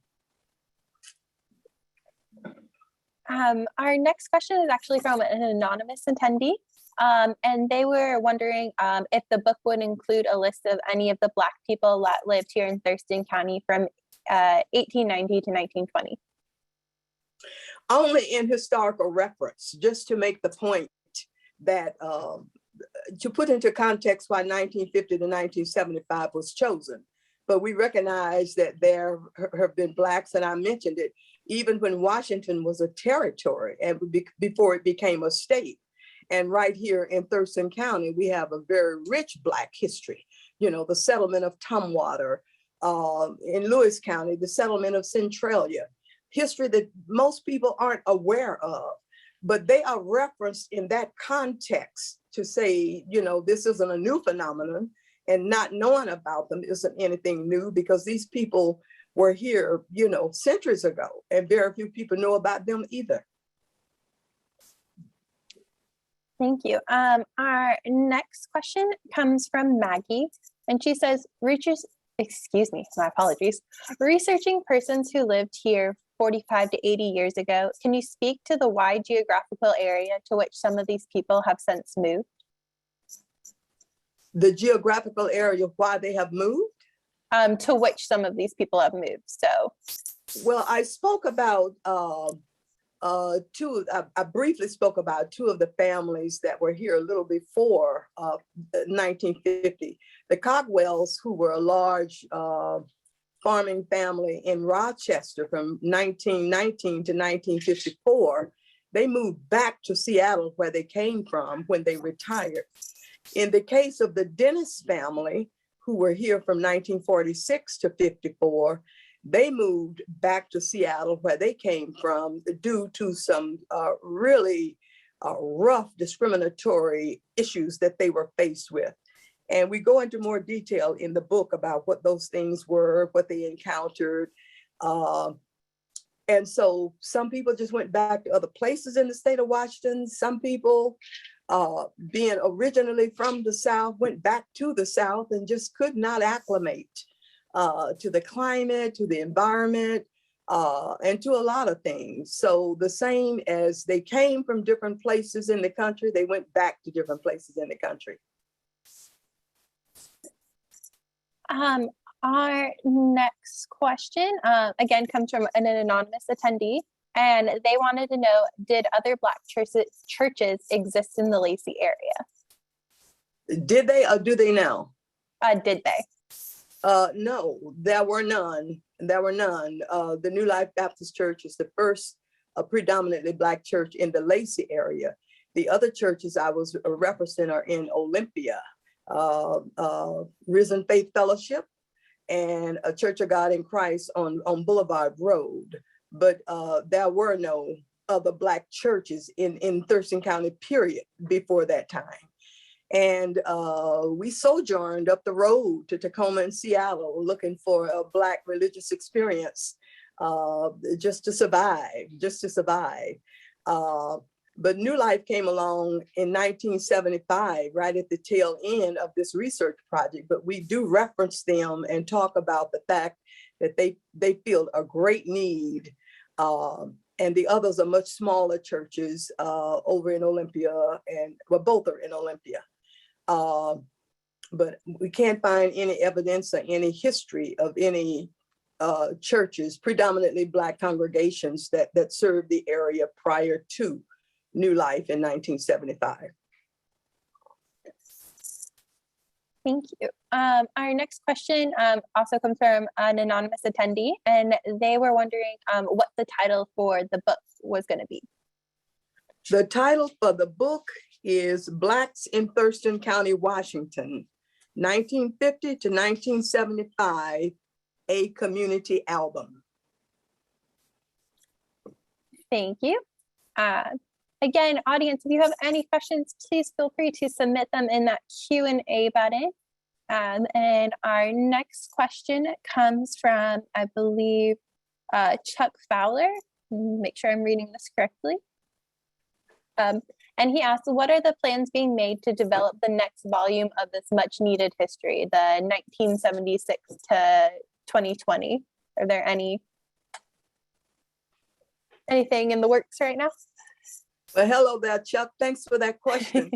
A: Our next question is actually from an anonymous attendee. And they were wondering if the book would include a list of any of the Black people that lived here in Thurston County from 1890 to 1920.
B: Only in historical reference, just to make the point that, to put into context why 1950 to 1975 was chosen. But we recognize that there have been Blacks, and I mentioned it, even when Washington was a territory and before it became a state. And right here in Thurston County, we have a very rich Black history. The settlement of Tumwater, in Lewis County, the settlement of Centralia, history that most people aren't aware of, but they are referenced in that context to say, this isn't a new phenomenon, and not knowing about them isn't anything new, because these people were here, centuries ago, and very few people know about them either.
A: Thank you. Our next question comes from Maggie, and she says, my apologies. Researching persons who lived here 45 to 80 years ago, can you speak to the wide geographical area to which some of these people have since moved?
B: The geographical area of why they have moved?
A: To which some of these people have moved, so.
B: Well, I spoke about I briefly spoke about two of the families that were here a little before 1950. The Cogswells, who were a large farming family in Rochester from 1919 to 1954, they moved back to Seattle, where they came from when they retired. In the case of the Dennis family, who were here from 1946 to 54, they moved back to Seattle, where they came from, due to some really rough discriminatory issues that they were faced with. And we go into more detail in the book about what those things were, what they encountered. And so some people just went back to other places in the state of Washington. Some people, being originally from the South, went back to the South and just could not acclimate to the climate, to the environment, and to a lot of things. So the same as they came from different places in the country, they went back to different places in the country.
A: Our next question, again, comes from an anonymous attendee, and they wanted to know, did other Black churches exist in the Lacie area?
B: Did they, or do they now?
A: Did they?
B: No, there were none. There were none. The New Life Baptist Church is the first predominantly Black church in the Lacie area. The other churches I was representing are in Olympia, Risen Faith Fellowship, and a Church of God in Christ on Boulevard Road. But there were no other Black churches in Thurston County, period, before that time. And we sojourned up the road to Tacoma and Seattle looking for a Black religious experience just to survive. But New Life came along in 1975, right at the tail end of this research project. But we do reference them and talk about the fact that they feel a great need. And the others are much smaller churches over in Olympia, and well, both are in Olympia. But we can't find any evidence or any history of any churches, predominantly Black congregations that served the area prior to New Life in 1975.
A: Thank you. Our next question also comes from an anonymous attendee, and they were wondering what the title for the book was going to be.
B: The title for the book is Blacks in Thurston County, Washington, 1950 to 1975, a community album.
A: Thank you. Again, audience, if you have any questions, please feel free to submit them in that Q&A button. And our next question comes from, I believe, Chuck Fowler. Make sure I'm reading this correctly. And he asked, what are the plans being made to develop the next volume of this much needed history, the 1976 to 2020? Are there anything in the works right now?
B: Well, hello there, Chuck. Thanks for that question.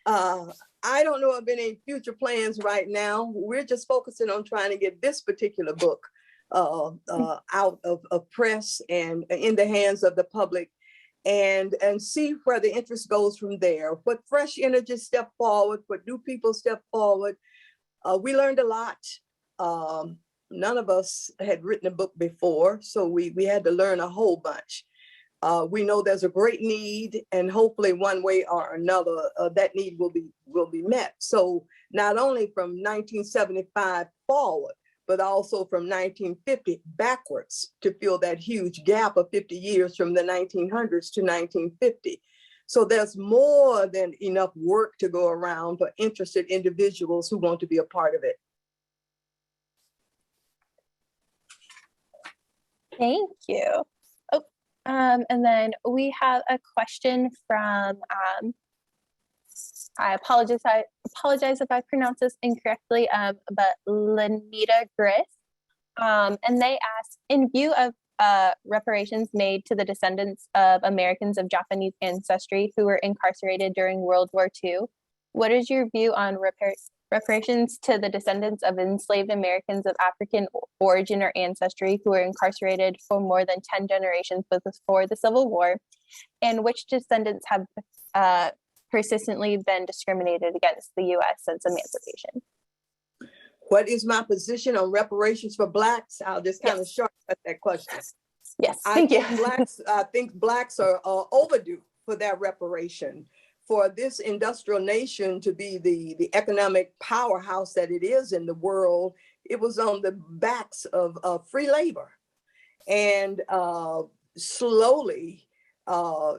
B: I don't know of any future plans right now. We're just focusing on trying to get this particular book out of press and in the hands of the public, and see where the interest goes from there. What fresh energy step forward, what new people step forward. We learned a lot. None of us had written a book before, so we had to learn a whole bunch. We know there's a great need, and hopefully one way or another, that need will be met. So not only from 1975 forward, but also from 1950 backwards to fill that huge gap of 50 years from the 1900s to 1950. So there's more than enough work to go around for interested individuals who want to be a part of it.
A: Thank you. And then we have a question from, I apologize if I pronounce this incorrectly, but Lanita Griff. And they ask, in view of reparations made to the descendants of Americans of Japanese ancestry who were incarcerated during World War II, what is your view on reparations to the descendants of enslaved Americans of African origin or ancestry who were incarcerated for more than 10 generations before the Civil War, and which descendants have persistently been discriminated against the U.S. since emancipation?
B: What is my position on reparations for Blacks? I'll just kind of shortcut that question.
A: Yes, thank you.
B: I think Blacks are overdue for that reparation. For this industrial nation to be the economic powerhouse that it is in the world, it was on the backs of free labor. And slowly,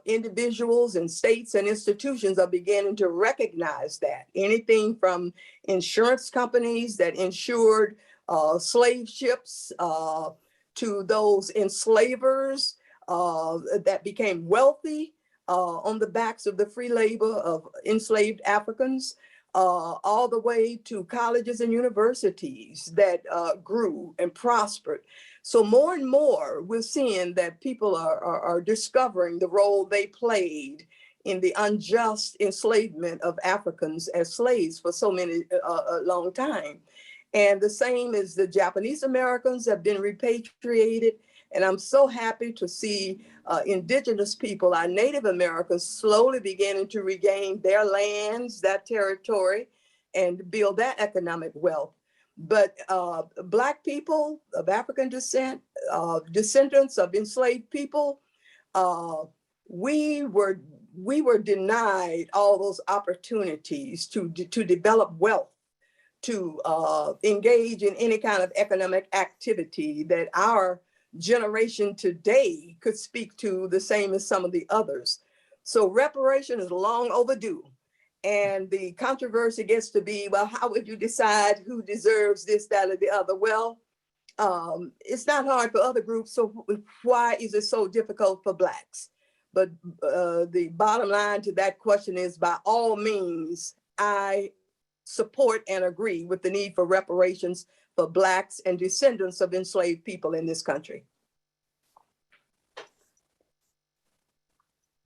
B: individuals and states and institutions are beginning to recognize that. Anything from insurance companies that insured slave ships to those enslavers that became wealthy on the backs of the free labor of enslaved Africans, all the way to colleges and universities that grew and prospered. So more and more, we're seeing that people are discovering the role they played in the unjust enslavement of Africans as slaves for so many a long time. And the same as the Japanese Americans have been repatriated. And I'm so happy to see indigenous people, our Native Americans, slowly beginning to regain their lands, that territory, and build that economic wealth. But Black people of African descent, descendants of enslaved people, we were denied all those opportunities to develop wealth, to engage in any kind of economic activity that our generation today could speak to, the same as some of the others. So reparation is long overdue. And the controversy gets to be, well, how would you decide who deserves this, that, or the other? Well, it's not hard for other groups, so why is it so difficult for Blacks? But the bottom line to that question is, by all means, I support and agree with the need for reparations for Blacks and descendants of enslaved people in this country.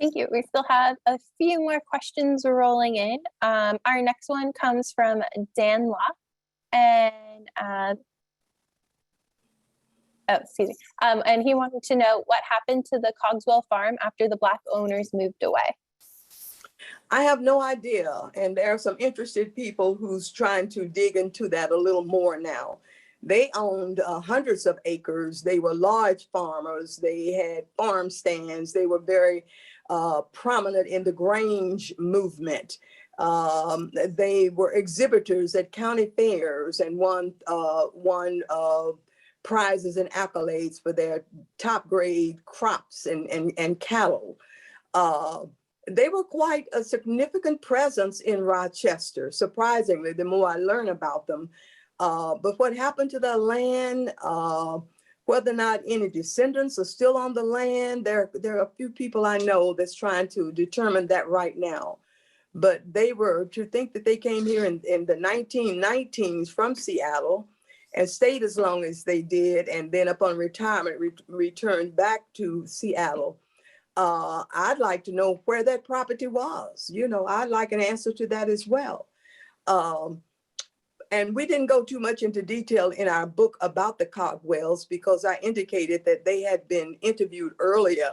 A: Thank you. We still have a few more questions rolling in. Our next one comes from Dan Law, and and he wanted to know what happened to the Cogswell farm after the Black owners moved away.
B: I have no idea, and there are some interested people who's trying to dig into that a little more now. They owned hundreds of acres. They were large farmers. They had farm stands. They were very prominent in the Grange movement. They were exhibitors at county fairs and won prizes and accolades for their top grade crops and cattle. They were quite a significant presence in Rochester, surprisingly, the more I learn about them. But what happened to the land, whether or not any descendants are still on the land, there are a few people I know that's trying to determine that right now. But they were, to think that they came here in the 1919s from Seattle and stayed as long as they did, and then upon retirement returned back to Seattle. I'd like to know where that property was. You know, I'd like an answer to that as well. And we didn't go too much into detail in our book about the Cogswells because I indicated that they had been interviewed earlier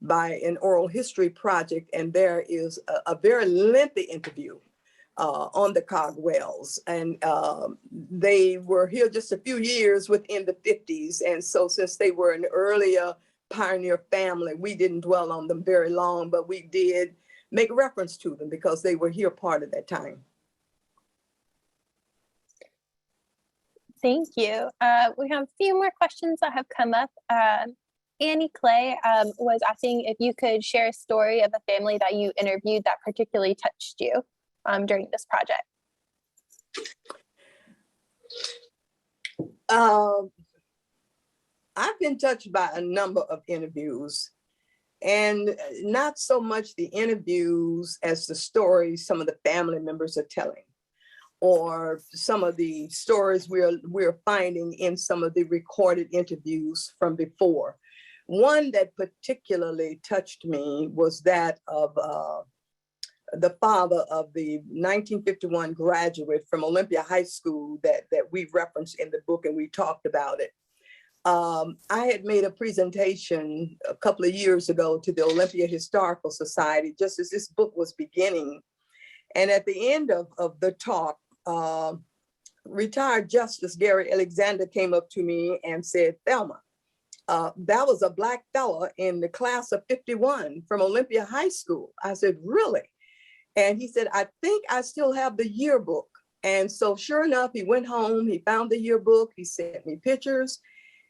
B: by an oral history project, and there is a very lengthy interview on the Cogswells. And they were here just a few years within the 50s. And so since they were an earlier pioneer family, we didn't dwell on them very long, but we did make reference to them because they were here part of that time.
A: Thank you. We have a few more questions that have come up. Annie Clay was asking if you could share a story of a family that you interviewed that particularly touched you during this project.
B: I've been touched by a number of interviews, and not so much the interviews as the stories some of the family members are telling, or some of the stories we're finding in some of the recorded interviews from before. One that particularly touched me was that of the father of the 1951 graduate from Olympia High School that we referenced in the book, and we talked about it. I had made a presentation a couple of years ago to the Olympia Historical Society, just as this book was beginning. And at the end of the talk, retired Justice Gary Alexander came up to me and said, "Thelma, that was a Black fella in the class of 51 from Olympia High School." I said, "Really?" And he said, "I think I still have the yearbook." And so sure enough, he went home, he found the yearbook, he sent me pictures.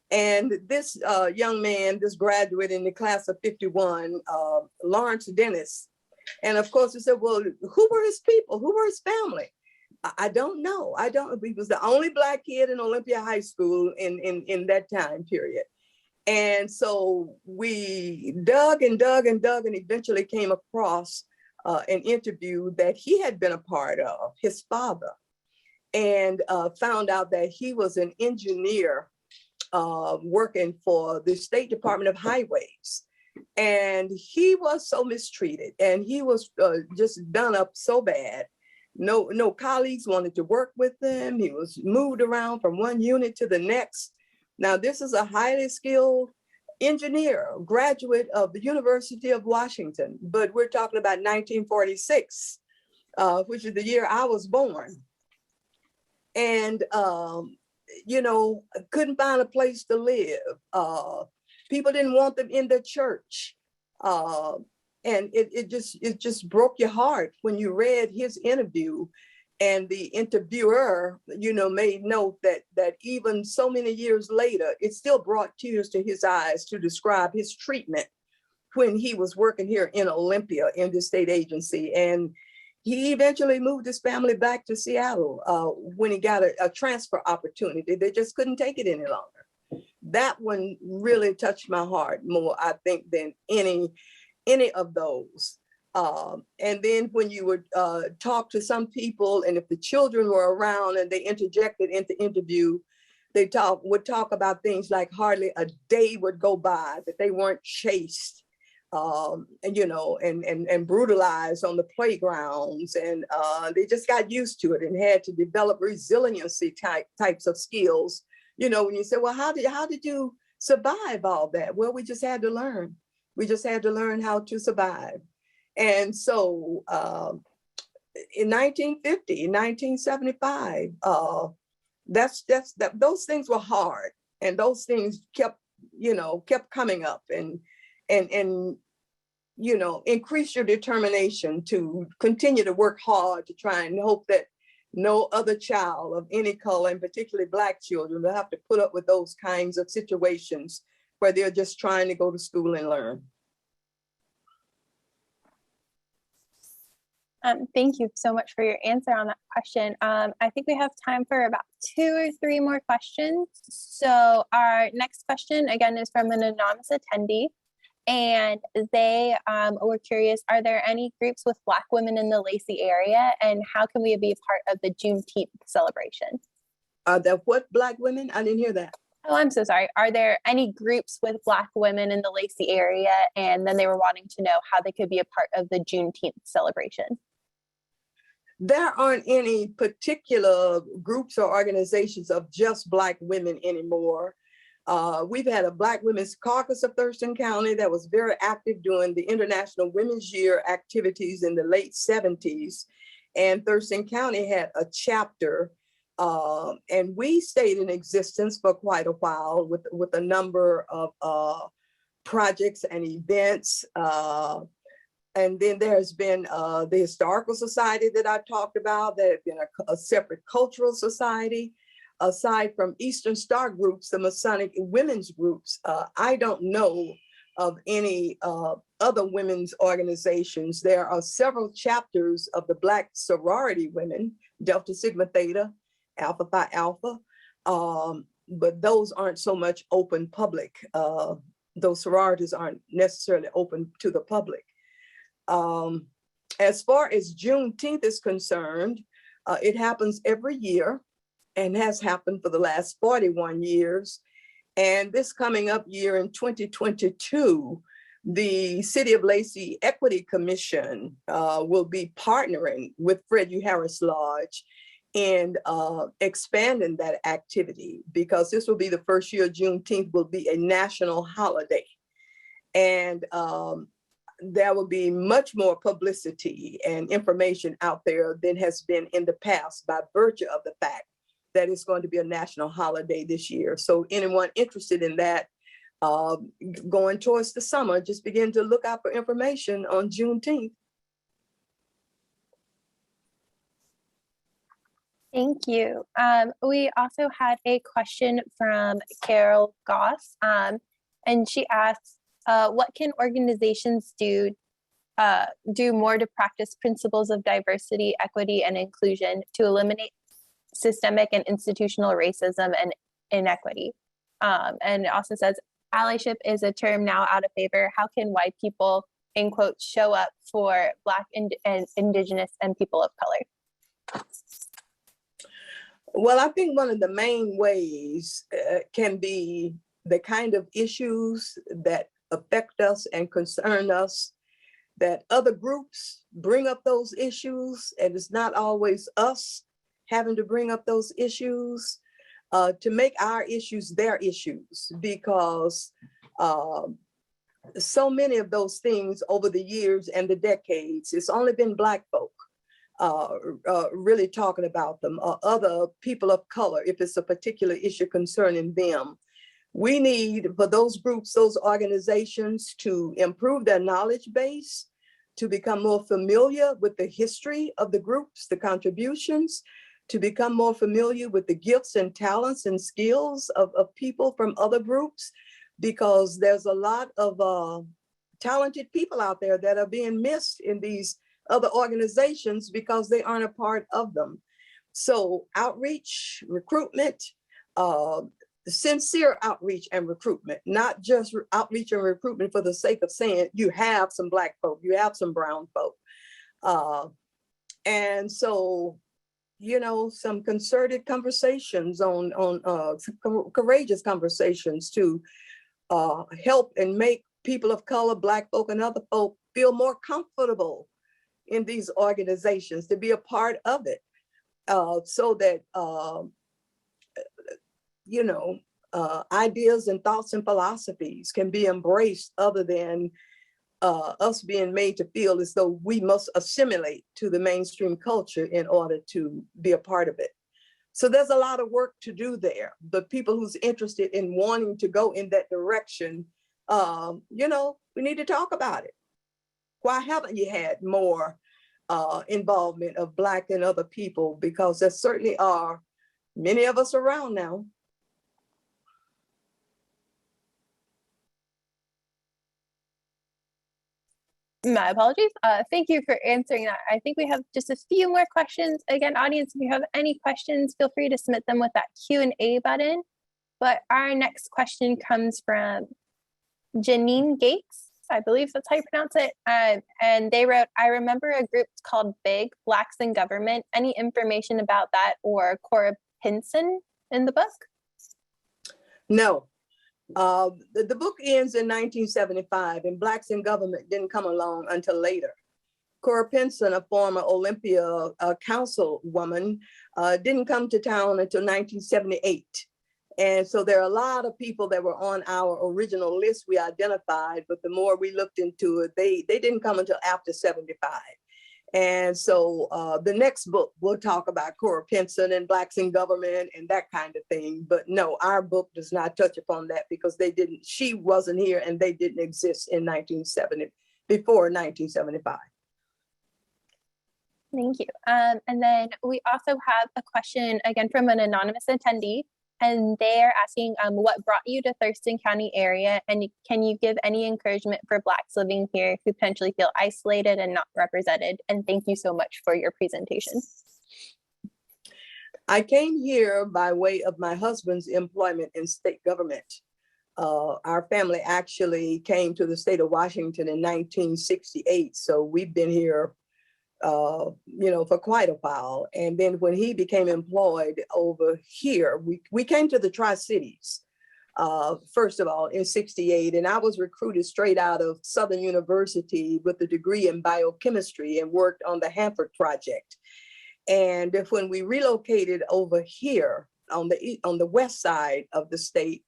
B: And this young man, this graduate in the class of 51, Lawrence Dennis. And of course, he said, "Well, who were his people? Who were his family?" I don't know. He was the only Black kid in Olympia High School in that time period. And so we dug and dug and dug and eventually came across an interview that he had been a part of, his father, and found out that he was an engineer working for the State Department of Highways. And he was so mistreated, and he was just done up so bad. No colleagues wanted to work with him. He was moved around from one unit to the next. Now, this is a highly skilled engineer, graduate of the University of Washington, but we're talking about 1946, which is the year I was born. and, you know, couldn't find a place to live. People didn't want them in the church. And it just broke your heart when you read his interview, and the interviewer, you know, made note that even so many years later, it still brought tears to his eyes to describe his treatment when he was working here in Olympia in the state agency. And he eventually moved his family back to Seattle when he got a transfer opportunity. They just couldn't take it any longer. That one really touched my heart more, I think, than any of those. And then when you would talk to some people, and if the children were around and they interjected into interview, they would talk about things like hardly a day would go by that they weren't chased, and you know, and brutalized on the playgrounds, and they just got used to it and had to develop resiliency types of skills. You know, when you say, well, how did you survive all that? Well, we just had to learn. We just had to learn how to survive. And so in 1950, 1975, those things were hard, and those things kept coming up, and you know, increase your determination to continue to work hard to try and hope that no other child of any color, and particularly Black children, will have to put up with those kinds of situations where they're just trying to go to school and learn.
A: Thank you so much for your answer on that question. I think we have time for about 2 or 3 more questions. So our next question, again, is from an anonymous attendee. And they were curious, are there any groups with Black women in the Lacie area? And how can we be a part of the Juneteenth celebration?
B: Are there what Black women? I didn't hear that.
A: Oh, I'm so sorry. Are there any groups with Black women in the Lacie area? And then they were wanting to know how they could be a part of the Juneteenth celebration.
B: There aren't any particular groups or organizations of just Black women anymore. We've had a Black Women's Caucus of Thurston County that was very active during the International Women's Year activities in the late 70s. And Thurston County had a chapter, and we stayed in existence for quite a while with a number of projects and events. And then there's been the Historical Society that I talked about. There have been a separate cultural society. Aside from Eastern Star groups, the Masonic women's groups, I don't know of any other women's organizations. There are several chapters of the Black sorority women, Delta Sigma Theta, Alpha Phi Alpha, but those aren't so much open public. Those sororities aren't necessarily open to the public. As far as Juneteenth is concerned, it happens every year and has happened for the last 41 years. And this coming up year in 2022, the City of Lacie Equity Commission will be partnering with Fred U. Harris Lodge in expanding that activity, because this will be the first year Juneteenth will be a national holiday. And there will be much more publicity and information out there than has been in the past by virtue of the fact that it's going to be a national holiday this year. So anyone interested in that, going towards the summer, just begin to look out for information on Juneteenth.
A: Thank you. We also had a question from Carol Goss, and she asks, what can organizations do more to practice principles of diversity, equity, and inclusion to eliminate systemic and institutional racism and inequity? And it also says, allyship is a term now out of favor. How can white people, in quotes, show up for Black and Indigenous and people of color?
B: Well, I think one of the main ways can be the kind of issues that affect us and concern us, that other groups bring up those issues, and it's not always us having to bring up those issues, to make our issues their issues, because so many of those things over the years and the decades, it's only been Black folk really talking about them, other people of color, if it's a particular issue concerning them. We need for those groups, those organizations to improve their knowledge base, to become more familiar with the history of the groups, the contributions, to become more familiar with the gifts and talents and skills of people from other groups, because there's a lot of talented people out there that are being missed in these other organizations because they aren't a part of them. So outreach, recruitment, sincere outreach and recruitment, not just outreach and recruitment for the sake of saying you have some Black folk, you have some brown folk. And so, you know, some concerted conversations courageous conversations to help and make people of color, Black folk and other folk feel more comfortable in these organizations, to be a part of it, so that, you know, ideas and thoughts and philosophies can be embraced, other than us being made to feel as though we must assimilate to the mainstream culture in order to be a part of it. So there's a lot of work to do there. The people who's interested in wanting to go in that direction, you know, we need to talk about it. Why haven't you had more involvement of Black and other people? Because there certainly are many of us around now.
A: My apologies. Thank you for answering that. I think we have just a few more questions. Again, audience, if you have any questions, feel free to submit them with that Q&A button. But our next question comes from Janine Gates. I believe that's how you pronounce it. And they wrote, I remember a group called BIG, Blacks in Government. Any information about that or Cora Pinson in the book?
B: No. The book ends in 1975, and Blacks in Government didn't come along until later. Cora Pinson, a former Olympia councilwoman, didn't come to town until 1978. And so there are a lot of people that were on our original list we identified, but the more we looked into it, they didn't come until after 75. And so the next book, we'll talk about Cora Pinson and Blacks in Government and that kind of thing. But no, our book does not touch upon that, because she wasn't here and they didn't exist in 1970, before 1975.
A: Thank you. And then we also have a question again from an anonymous attendee, and they are asking what brought you to Thurston County area, and can you give any encouragement for Blacks living here who potentially feel isolated and not represented? And thank you so much for your presentation.
B: I came here by way of my husband's employment in state government. Our family actually came to the state of Washington in 1968, so we've been here you know, for quite a while. And then when he became employed over here, we came to the Tri-Cities, first of all, in 68. And I was recruited straight out of Southern University with a degree in biochemistry and worked on the Hanford Project. And when we relocated over here on the west side of the state,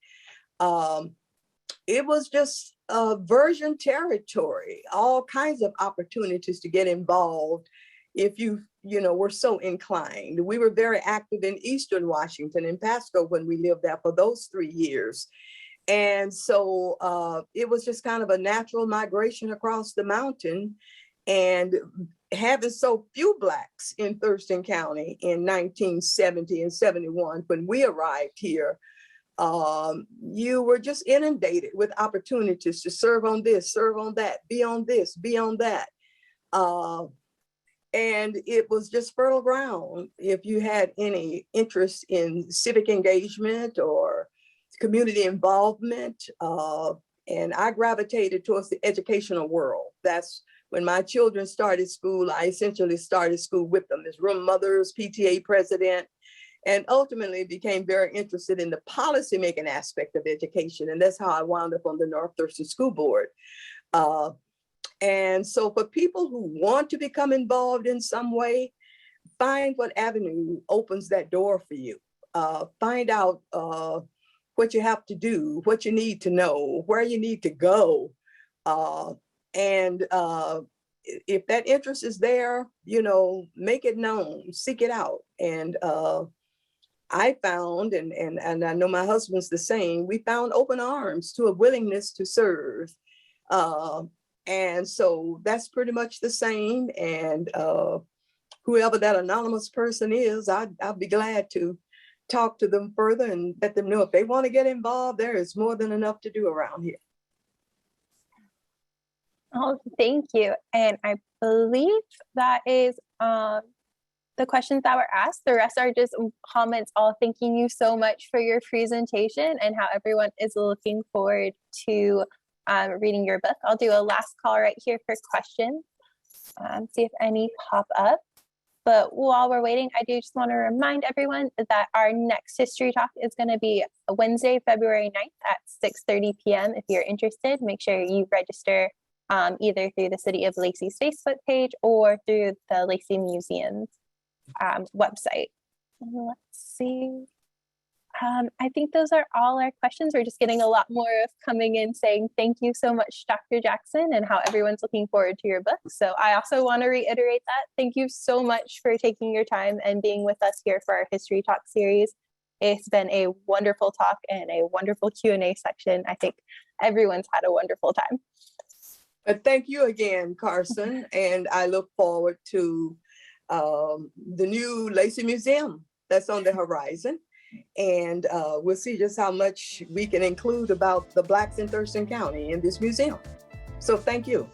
B: it was just virgin territory, all kinds of opportunities to get involved if you were so inclined. We were very active in Eastern Washington, in Pasco, when we lived there for those 3 years. And so it was just kind of a natural migration across the mountain. And having so few Blacks in Thurston County in 1970 and 71, when we arrived here, you were just inundated with opportunities to serve on this, serve on that, be on this, be on that. And it was just fertile ground if you had any interest in civic engagement or community involvement. And I gravitated towards the educational world. That's when my children started school. I essentially started school with them as room mothers, PTA president, and ultimately became very interested in the policymaking aspect of education. And that's how I wound up on the North Thurston School Board. And so for people who want to become involved in some way, find what avenue opens that door for you. Find out what you have to do, what you need to know, where you need to go. And if that interest is there, make it known, seek it out. And I found, and I know my husband's the same, we found open arms to a willingness to serve. And so that's pretty much the same. And whoever that anonymous person is, I'll be glad to talk to them further and let them know if they want to get involved, there is more than enough to do around here.
A: Oh, thank you. And I believe that is the questions that were asked. The rest are just comments all thanking you so much for your presentation and how everyone is looking forward to reading your book. I'll do a last call right here for questions, see if any pop up. But while we're waiting, I do just want to remind everyone that our next history talk is going to be Wednesday, February 9th at 6:30 p.m. If you're interested, make sure you register either through the City of Lacey's Facebook page or through the Lacie Museum's website. Let's see. I think those are all our questions. We're just getting a lot more of coming in saying thank you so much, Dr. Jackson, and how everyone's looking forward to your book. So I also want to reiterate that. Thank you so much for taking your time and being with us here for our History Talk series. It's been a wonderful talk and a wonderful Q&A section. I think everyone's had a wonderful time.
B: Thank you again, Carson. And I look forward to the new Lacie Museum that's on the horizon. And we'll see just how much we can include about the Blacks in Thurston County in this museum. So thank you.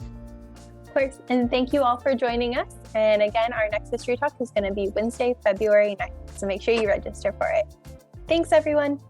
A: Of course, and thank you all for joining us. And again, our next History Talk is going to be Wednesday, February 9th. So make sure you register for it. Thanks, everyone.